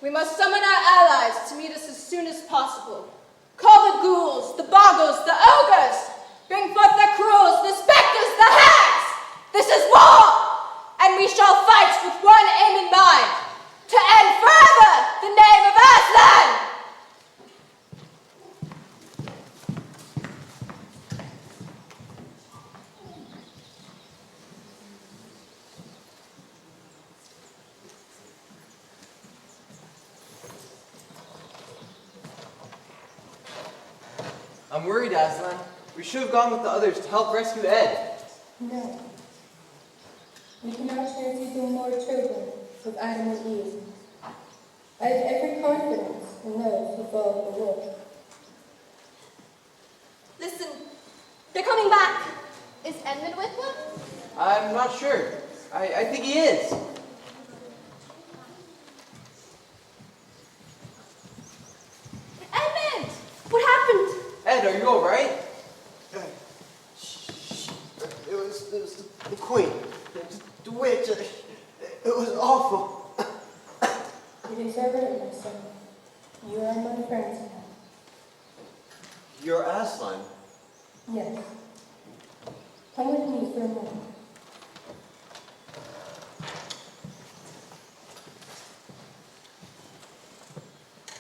we must summon our allies to meet us as soon as possible. Call the ghouls, the boggles, the ogres. Bring forth the crows, the spectres, the hags! This is war! And we shall fight with one aim in mind, to end forever the name of Aslan! I'm worried, Aslan. We should have gone with the others to help rescue Ed. No. We cannot share even more children with Adam and Eve. I have every confidence in those who follow the wolf. Listen, they're coming back. Is Edmund with them? I'm not sure. I think he is. Edmund! What happened? Ed, are you all right? It was the queen. The witch. It was awful. You deserve it, my son. You are my friends now. You're Aslan. Yes. Come with me for a moment.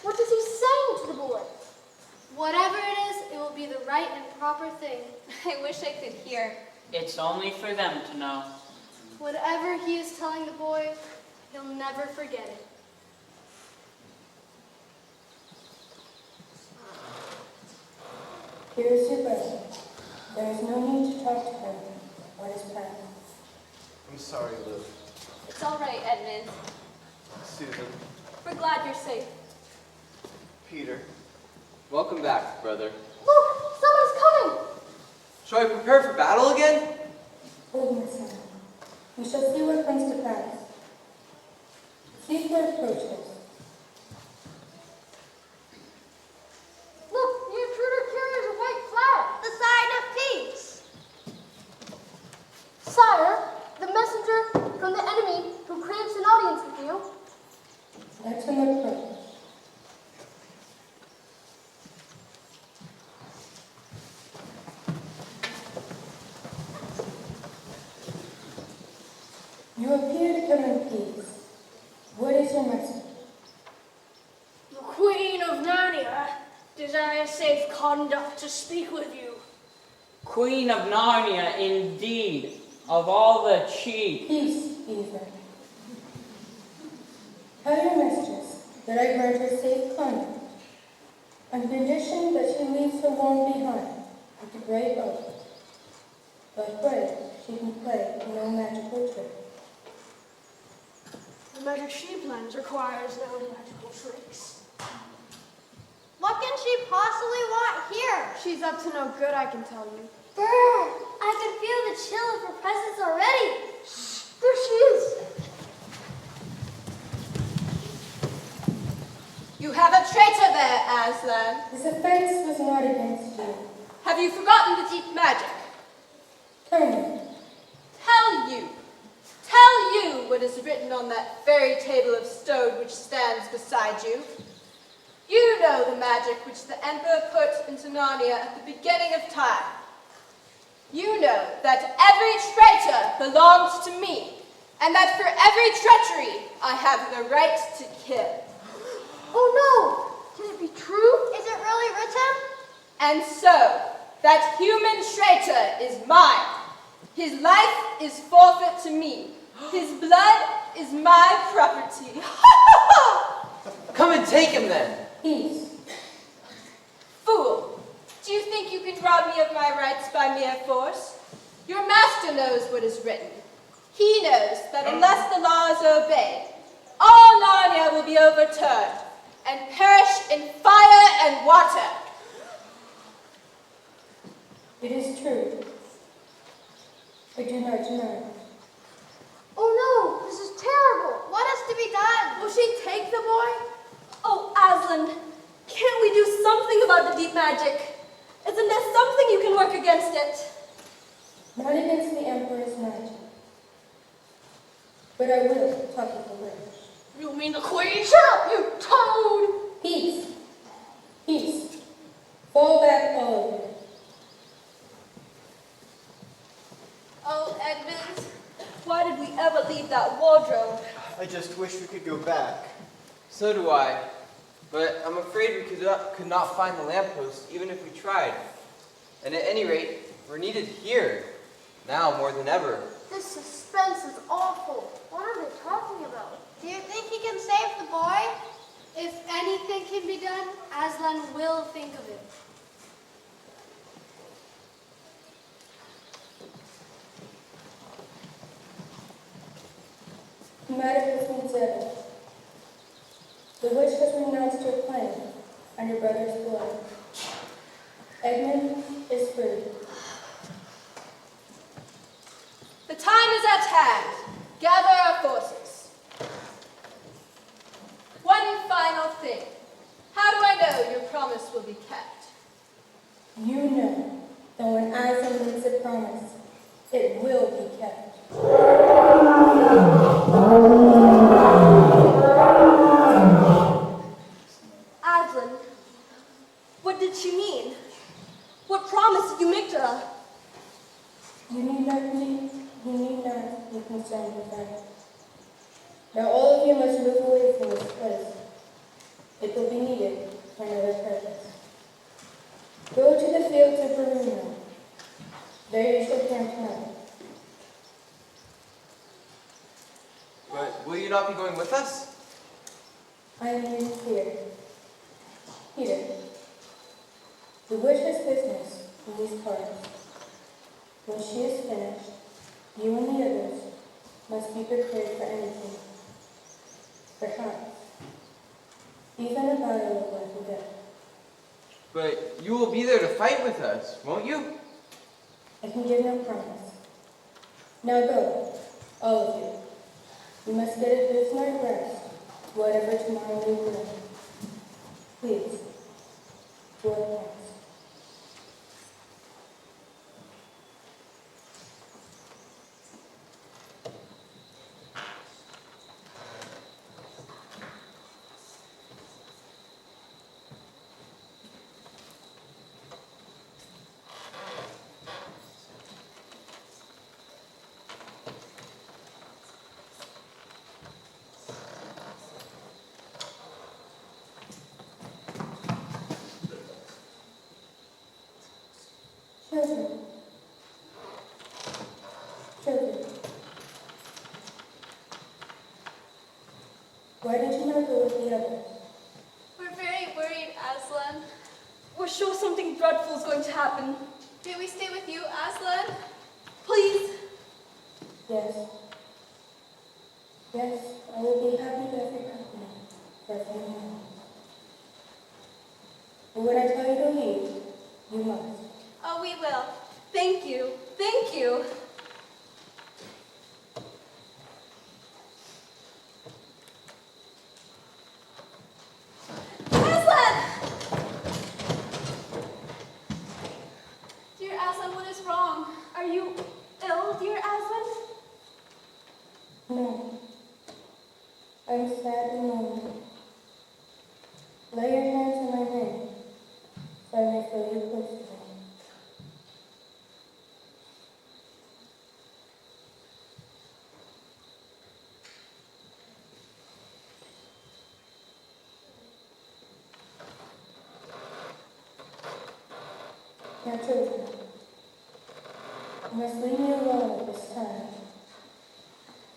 What is he saying to the boy? Whatever it is, it will be the right and proper thing. I wish I could hear. It's only for them to know. Whatever he is telling the boy, he'll never forget it. Here is your brother. There is no need to talk to him what is past. I'm sorry, Lou. It's all right, Edmund. Susan. We're glad you're safe. Peter. Welcome back, brother. Look, someone's coming! Shall I prepare for battle again? Hold, my son. We shall see what comes to pass. See what approaches. Look, the intruder carries a white flag. The sign of peace. Sire, the messenger from the enemy who craves an audience with you. Let him approach. You appear to come in peace. What is your message? The Queen of Narnia desires safe conduct to speak with you. Queen of Narnia, indeed, of all the chief. Peace, Beaver. Tell your mistress that I grant her safe conduct, on condition that she leaves her wand behind with the great oak. But pray, she can play no magical trick. The magic she plans requires no magical tricks. What can she possibly want here? She's up to no good, I can tell you. Brr! I can feel the chill of her presence already. There she is. You have a traitor there, Aslan. This offense was not against you. Have you forgotten the deep magic? Tell me, Tell you what is written on that fairy table of stone which stands beside you. You know the magic which the Emperor put into Narnia at the beginning of time. You know that every traitor belongs to me, and that for every treachery I have the right to kill. Oh no! Can it be true? Is it really written? And so, that human traitor is mine. His life is forfeit to me. His blood is my property. Come and take him then. peace. Fool! Do you think you can rob me of my rights by mere force? Your master knows what is written. He knows that unless the law is obeyed, all Narnia will be overturned and perish in fire and water. It is true. I do not deny. Oh no! This is terrible! What is to be done? Will she take the boy? Oh, Aslan, can't we do something about the deep magic? Isn't there something you can work against it? Not against the Emperor's magic. But I will talk with the witch. You mean the Queen? Shut up, you toad! Peace. Peace. Fall back, all of you. Oh, Edmund. Why did we ever leave that wardrobe? I just wish we could go back. So do I. But I'm afraid we could not find the lamppost even if we tried. And at any rate, we're needed here, now more than ever. This suspense is awful. What are they talking about? Do you think he can save the boy? If anything can be done, Aslan will think of it. The matter has been settled. The witch has renounced her claim on your brother's blood. Edmund is free. The time is at hand. Gather our forces. One final thing. How do I know your promise will be kept? You know that when Aslan makes a promise, it will be kept. Aslan, what did she mean? What promise did you make to her? You need not be concerned with that. Now all of you must move away from this place. It will be needed for another purpose. Go to the fields of Verona. There you shall camp tonight. But will you not be going with us? I am needed here. Here. The witch has business in these parts. When she is finished, you and the others must be prepared for anything. Perhaps even a battle of life and death. But you will be there to fight with us, won't you? I can give no promise. Now go, all of you. You must get a good night's rest, whatever tomorrow may bring. Please, go at once. Children. Children. Why did you not go with the others? We're very worried, Aslan. We're sure something dreadful is going to happen. May we stay with you, Aslan? Please. Yes. Yes, I will be happy to have your company for a few moments. But when I tell you to leave, you must. Oh, we will. Thank you. Thank you. Aslan! Dear Aslan, what is wrong? Are you ill, dear Aslan? No. I'm sad and lonely. Lay your hands on my ring, so I may feel you close to me. Now, children, you must leave me alone at this time.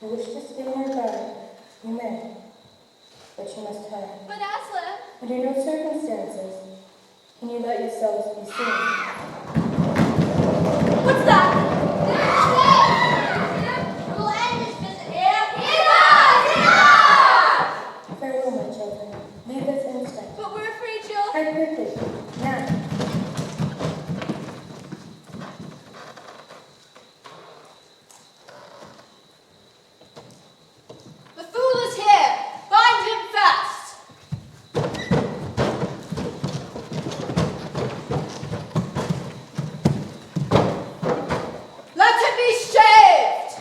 If you wish to stay in your garden, you may, but you must hide. But Aslan! Under no circumstances can you let yourselves be seen. What's that? We'll end this visit here. Farewell, my children. Leave this instant. But we're afraid you'll... Hide quickly. Now. The fool is here. Bind him fast. Let him be shaved.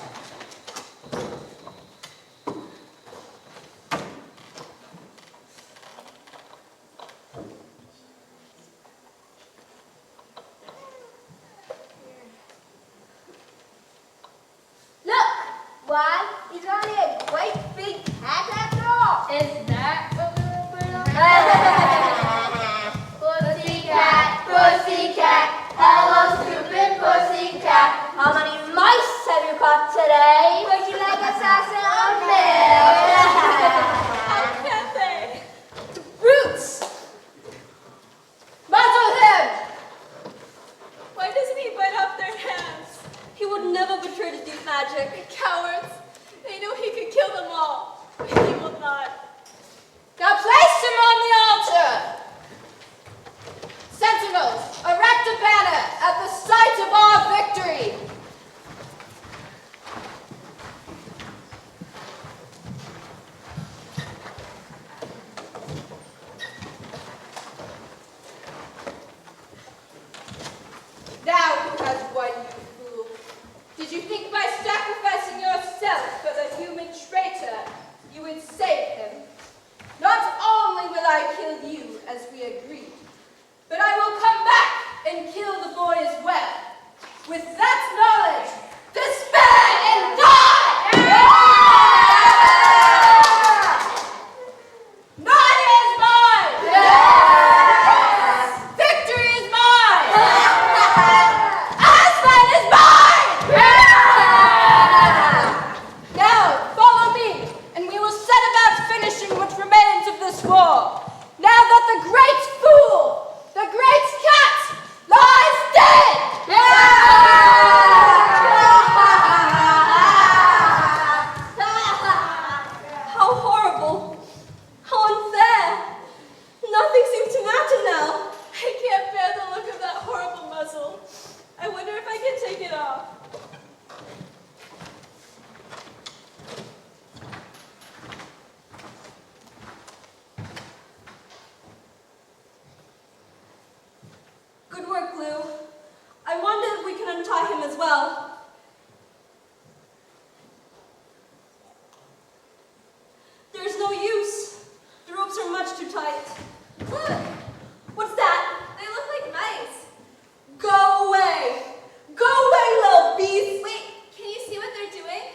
Look, why? He's only a great big cat after all. Is that what we were afraid of? Pussycat, pussycat, hello stupid pussycat. How many mice have you caught today? Would you like a sausage or milk? How can they? The brutes! Muzzle him! Why doesn't he bite off their hands? He would never betray to deep magic. Cowards! They know he could kill them all. But he will not. Now place him on the altar! Sentinels, erect a banner at the sight of our victory! Now who has won, you fool? Did you think by sacrificing yourself for the human traitor, you would save him? Not only will I kill you as we agreed, but I will come back and kill the boy as well. With that knowledge, despair and die! Narnia is mine! Victory is mine! Aslan is mine! Now, follow me, and we will set about finishing what remains of this war. Now that the great fool, the great cat, lies dead! How horrible. How unfair. Nothing seems to matter now. I can't bear the look of that horrible muzzle. I wonder if I can take it off. Good work, Lou. I wonder if we can untie him as well. There's no use. The ropes are much too tight. Look! What's that? They look like mice. Go away! Go away, little beast! Wait, can you see what they're doing?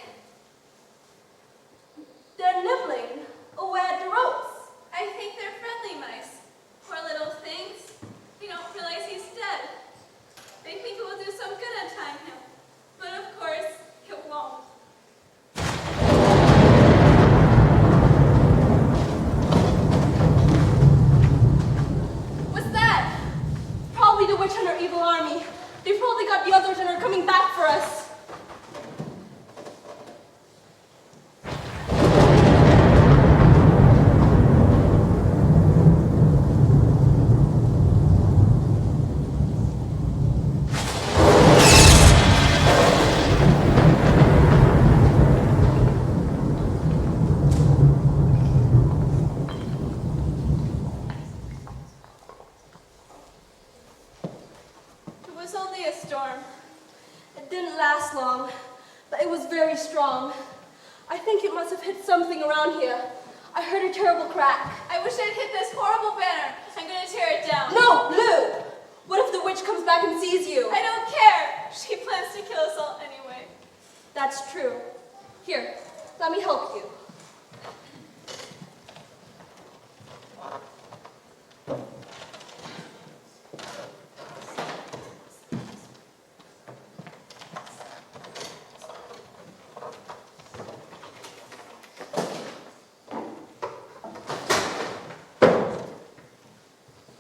They're nibbling away at the ropes. I think they're friendly mice. Poor little things. They don't realize he's dead. They think it was was only a storm. It didn't last long, but it was very strong. I think it must have hit something around here. I heard a terrible crack. I wish I'd hit this horrible banner. I'm going to tear it down. No, Lou! What if the witch comes back and sees you? I don't care. She plans to kill us all anyway. That's true. Here, let me help you.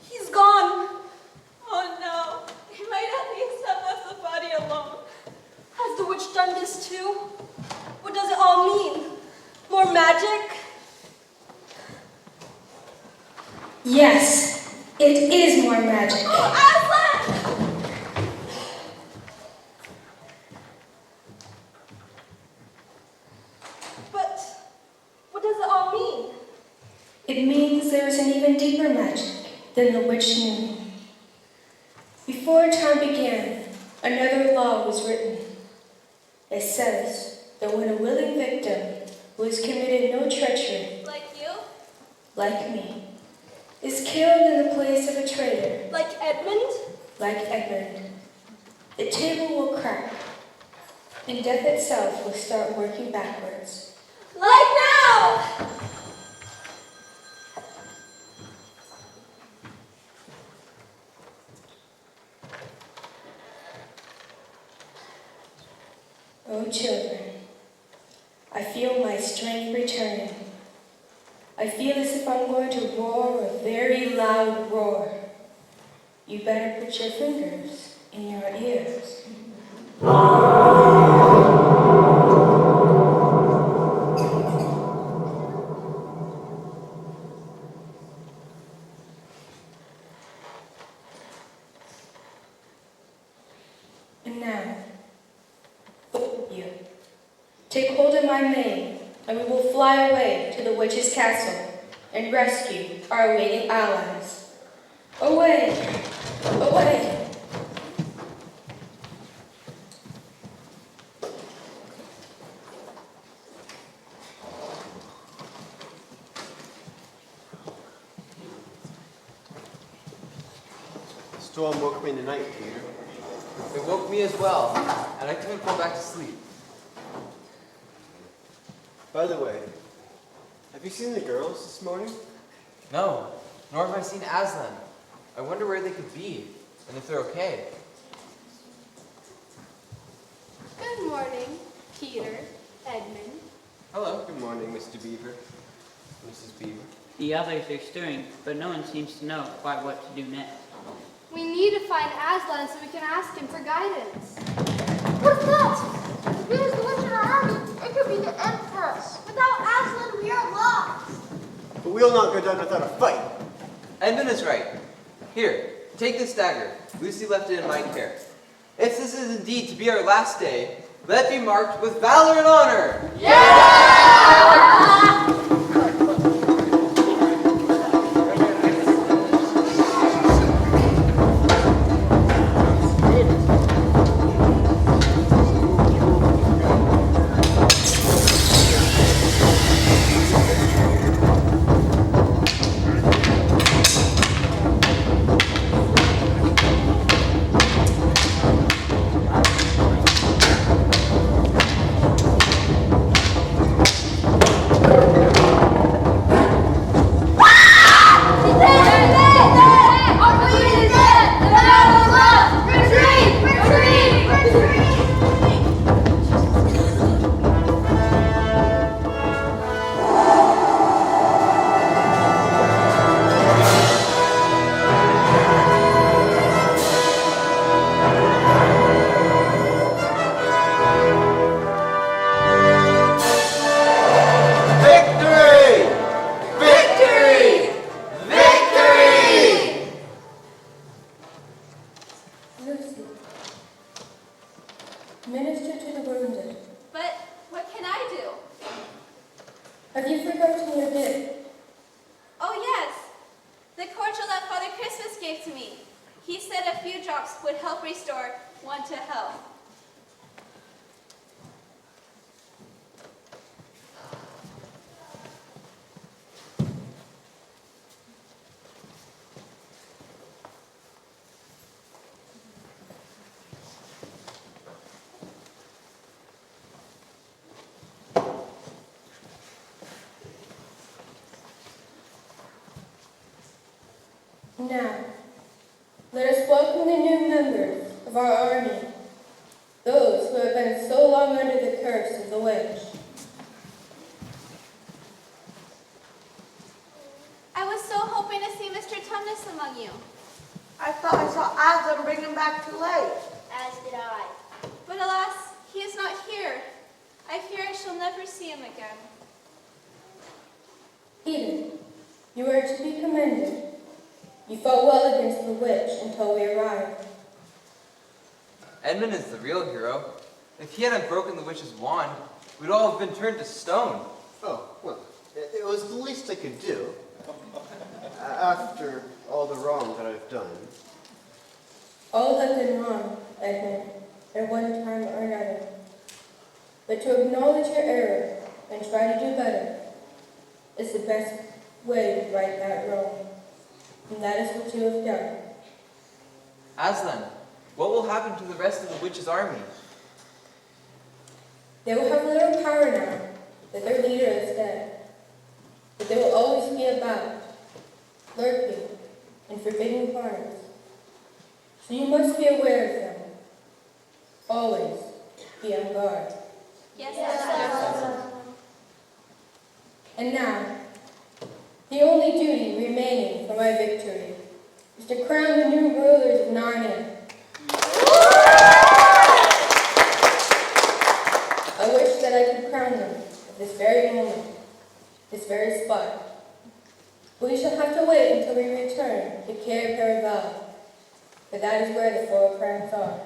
He's gone. Oh no. He might at least have left the body alone. Has the witch done this too? What does it all mean? More magic? Yes, it is more magic. But what does it all mean? It means there is an even deeper magic than the witch knew. Before time began, another law was written. It says that when a willing victim who has committed no treachery, Like you? like me, is killed in the place of a traitor, Like Edmund? like Edmund, the table will crack, and death itself will start working backwards. Like now! Oh, children, I feel my strength returning. I feel as if I'm going to roar a very loud roar. You better put your fingers in your ears. And now, both of you, take hold of my mane, and we will fly away to the witch's castle and rescue our awaiting allies. Away! Away! The storm woke me in the night, Peter. It woke me as well, and I couldn't go back to sleep. By the way, have you seen the girls this morning? No, nor have I seen Aslan. I wonder where they could be, and if they're okay. Good morning, Peter, Edmund. Hello. Good morning, Mr. Beaver. Mrs. Beaver. The others are stirring, but no one seems to know quite what to do next. We need to find Aslan so we can ask him for guidance. What's that? There's the witch in our army. It could be the Empress. Without Aslan, we are lost. But we'll not go down without a fight. Edmund is right. Here, take this dagger. Lucy left it in my care. If this is indeed to be our last day, let it be marked with valor and honor. Minister to the wounded. But what can I do? Have you forgotten your gift? Oh yes, the cordial that Father Christmas gave to me. He said a few drops drops would help restore one to health. Now, let us welcome the new members of our army, those who have been so long under the curse of the witch. I was so hoping to see Mr. Tumnus among you. I thought I saw Aslan bring him back too late. As did I. But alas, he is not here. I fear I shall never see him again. Eden, you are to be commended. You fought well against the witch until we arrived. Edmund is the real hero. If he hadn't broken the witch's wand, we'd all have been turned to stone. Oh, well, it was the least I could do. After all the wrong that I've done. All have been wrong, Edmund, at one time or another. But to acknowledge your error and try to do better is the best way to right that wrong. And that is what you have done. Aslan, what will happen to the rest of the witch's army? They will have little power now that their leader is dead. But they will always be about, lurking, and forbidding corners. So you must be aware of them. Always be on guard. Yes, And now, the only duty remaining for my victory is to crown the new rulers of Narnia. I wish that I could crown them at this very moment, this very spot. But we shall have to wait until we return to Cair Paravel, for that is where the 4 crowns are.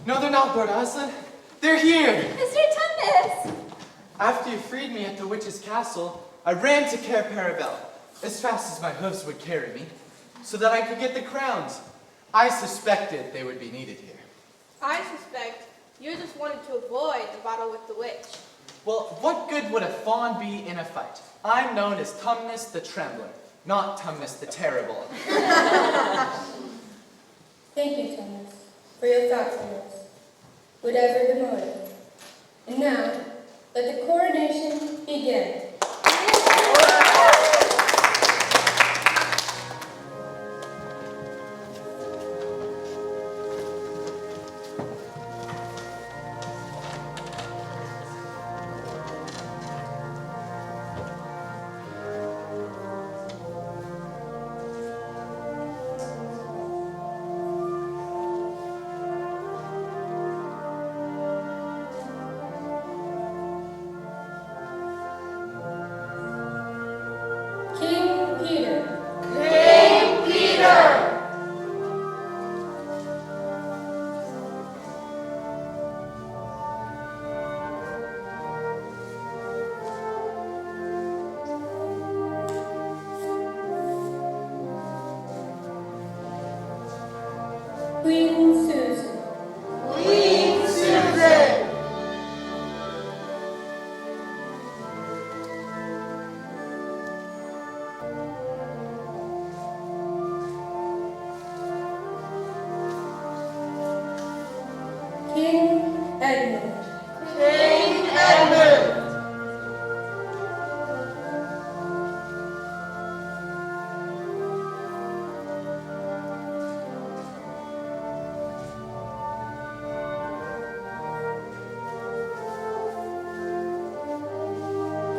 No, they're not, Lord Aslan. They're here. Mr. Tumnus! After you freed me at the witch's castle, I ran to Cair Paravel, as fast as my hooves would carry me, so that I could get the crowns. I suspected they would be needed here. I suspect you just wanted to avoid the battle with the witch. Well, what good would a fawn be in a fight? I'm known as Tumnus the Trembler, not Tumnus the Terrible. Thank you, Thomas, for your thoughtfulness, whatever the motive. And now, let the coronation begin. King Peter. King Peter! Queen Susan. Queen Susan! King Edmund. King Edmund!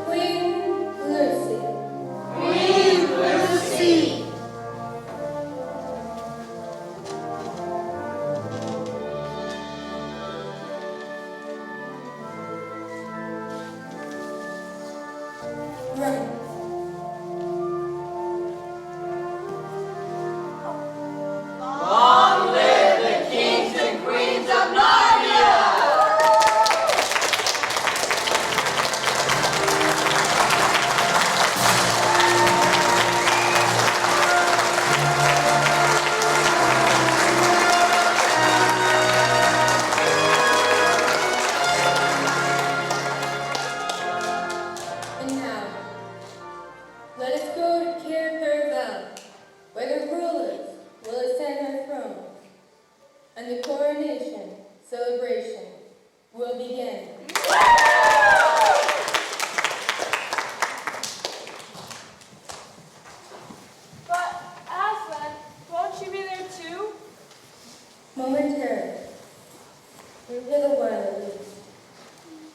Queen Lucy. Queen Lucy! momentarily. For a little while at least.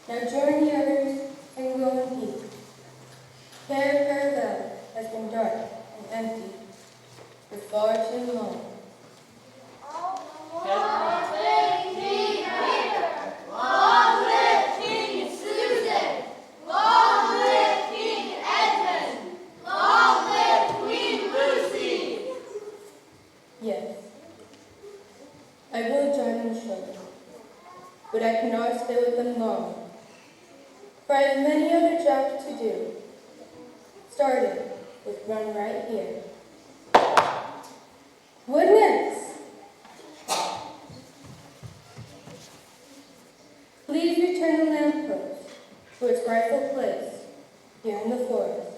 Now join the others and go in peace. Père Paravel has been dark and empty for far too long. Long live King Peter! Long live King Susan! Long live King Edmund! Long live Queen Lucy! Yes, I will join them shortly, but I cannot stay with them long, for I have many other jobs to do, starting with one right here. What next? Please return the lamppost to its rightful place here in the forest.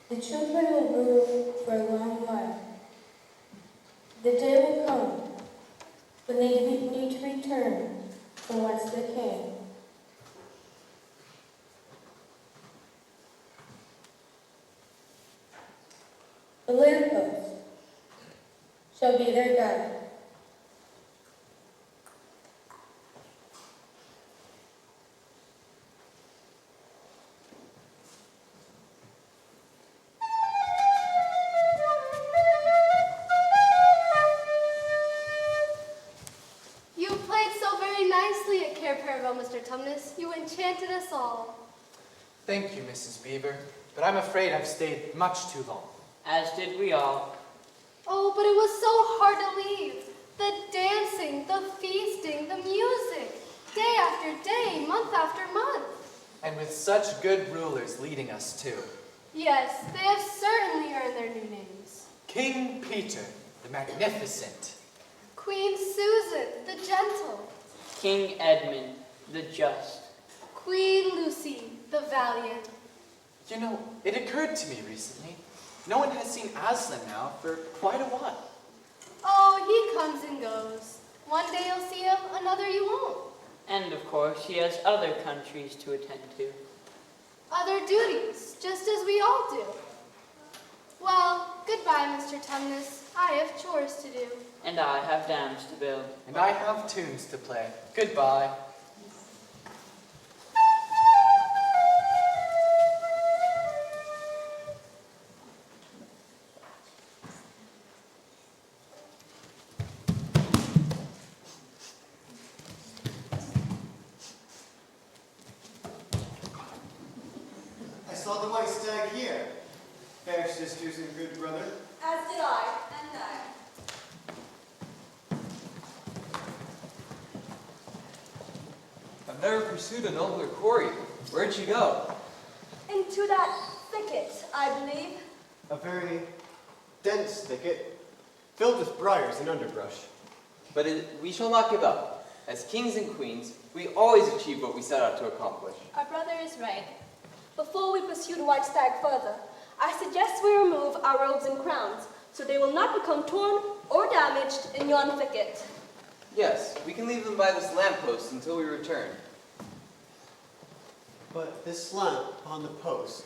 The children will rule for a long while. The day will come when they need to return from whence they came. The lamppost shall be their guide. You played so very nicely at Care Paravel, Mr. Tumnus. You enchanted us all. Thank you, Mrs. Beaver, but I'm afraid I've stayed much too long. As did we all. Oh, but it was so hard to leave. The dancing, the feasting, the music. Day after day, month after month. And with such good rulers leading us too. Yes, they have certainly earned their new names. King Peter, the Magnificent. Queen Susan, the gentle. King Edmund, the just. Queen Lucy, the valiant. You know, it occurred to me recently, no one has seen Aslan now for quite a while. Oh, he comes and goes. One day you'll see him, another you won't. And of course, he has other countries to attend to. Other duties, just as we all do. Well, goodbye, Mr. Tumnus. I have chores to do. And I have dams to build. And I have tunes to play. Goodbye. I saw the white stag here. Fair sisters and good brother. As did I, and I. I've never pursued a nobler quarry. Where'd you go? Into that thicket, I believe. A very dense thicket, filled with briars and underbrush. But we shall not give up. As kings and queens, we always achieve what we set out to accomplish. Our brother is right. Before we pursue the white stag further, I suggest we remove our robes and crowns, so they will not become torn or damaged in yon thicket. Yes, we can leave them by this lamppost until we return. But this lamp upon the post,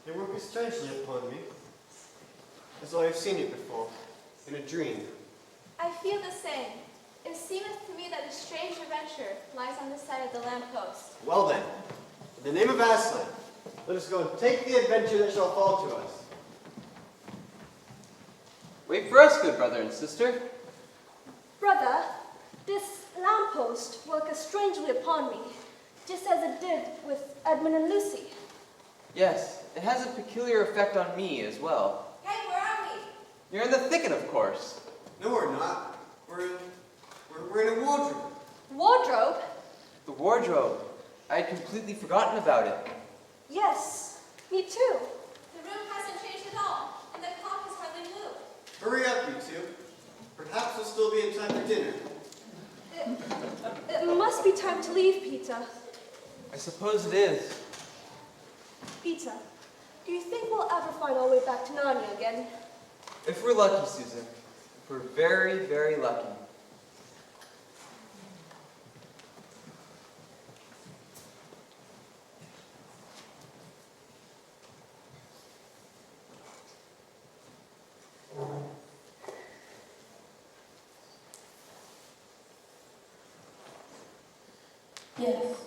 it worketh strangely upon me, as though I have seen it before, in a dream. I feel the same. It seemeth to me that a strange adventure lies on this side of the lamppost. Well then, in the name of Aslan, let us go and take the adventure that shall fall to us. Wait for us, good brother and sister. Brother, this lamppost worketh strangely upon me, just as it did with Edmund and Lucy. Yes, it has a peculiar effect on me as well. Hey, where are we? You're in the thicket, of course. No, we're not. We're in a wardrobe. Wardrobe? The wardrobe. I had completely forgotten about it. Yes, me too. The room hasn't changed at all, and the clock has hardly moved. Hurry up, you two. Perhaps we'll still be in time for dinner. This It must be time to leave, Peter. I suppose it is. Peter, do you think we'll ever find our way back to Narnia again? If we're lucky, Susan. If we're very, very lucky. Yes.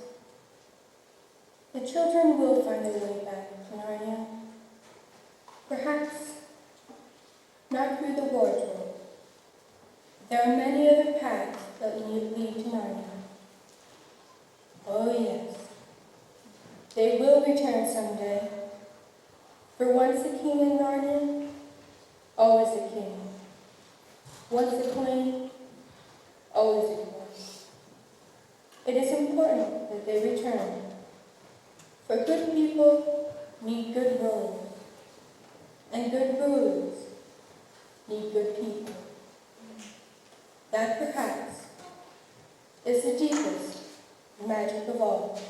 The children will find their way back to Narnia. Perhaps not through the wardrobe. There are many other paths that lead to Narnia. Oh yes. They will return someday. For once a king in Narnia, always a king. Once a queen, always a queen. It is important that they return. For good people need good rulers, and good rulers need good people. That perhaps is the deepest magic of all.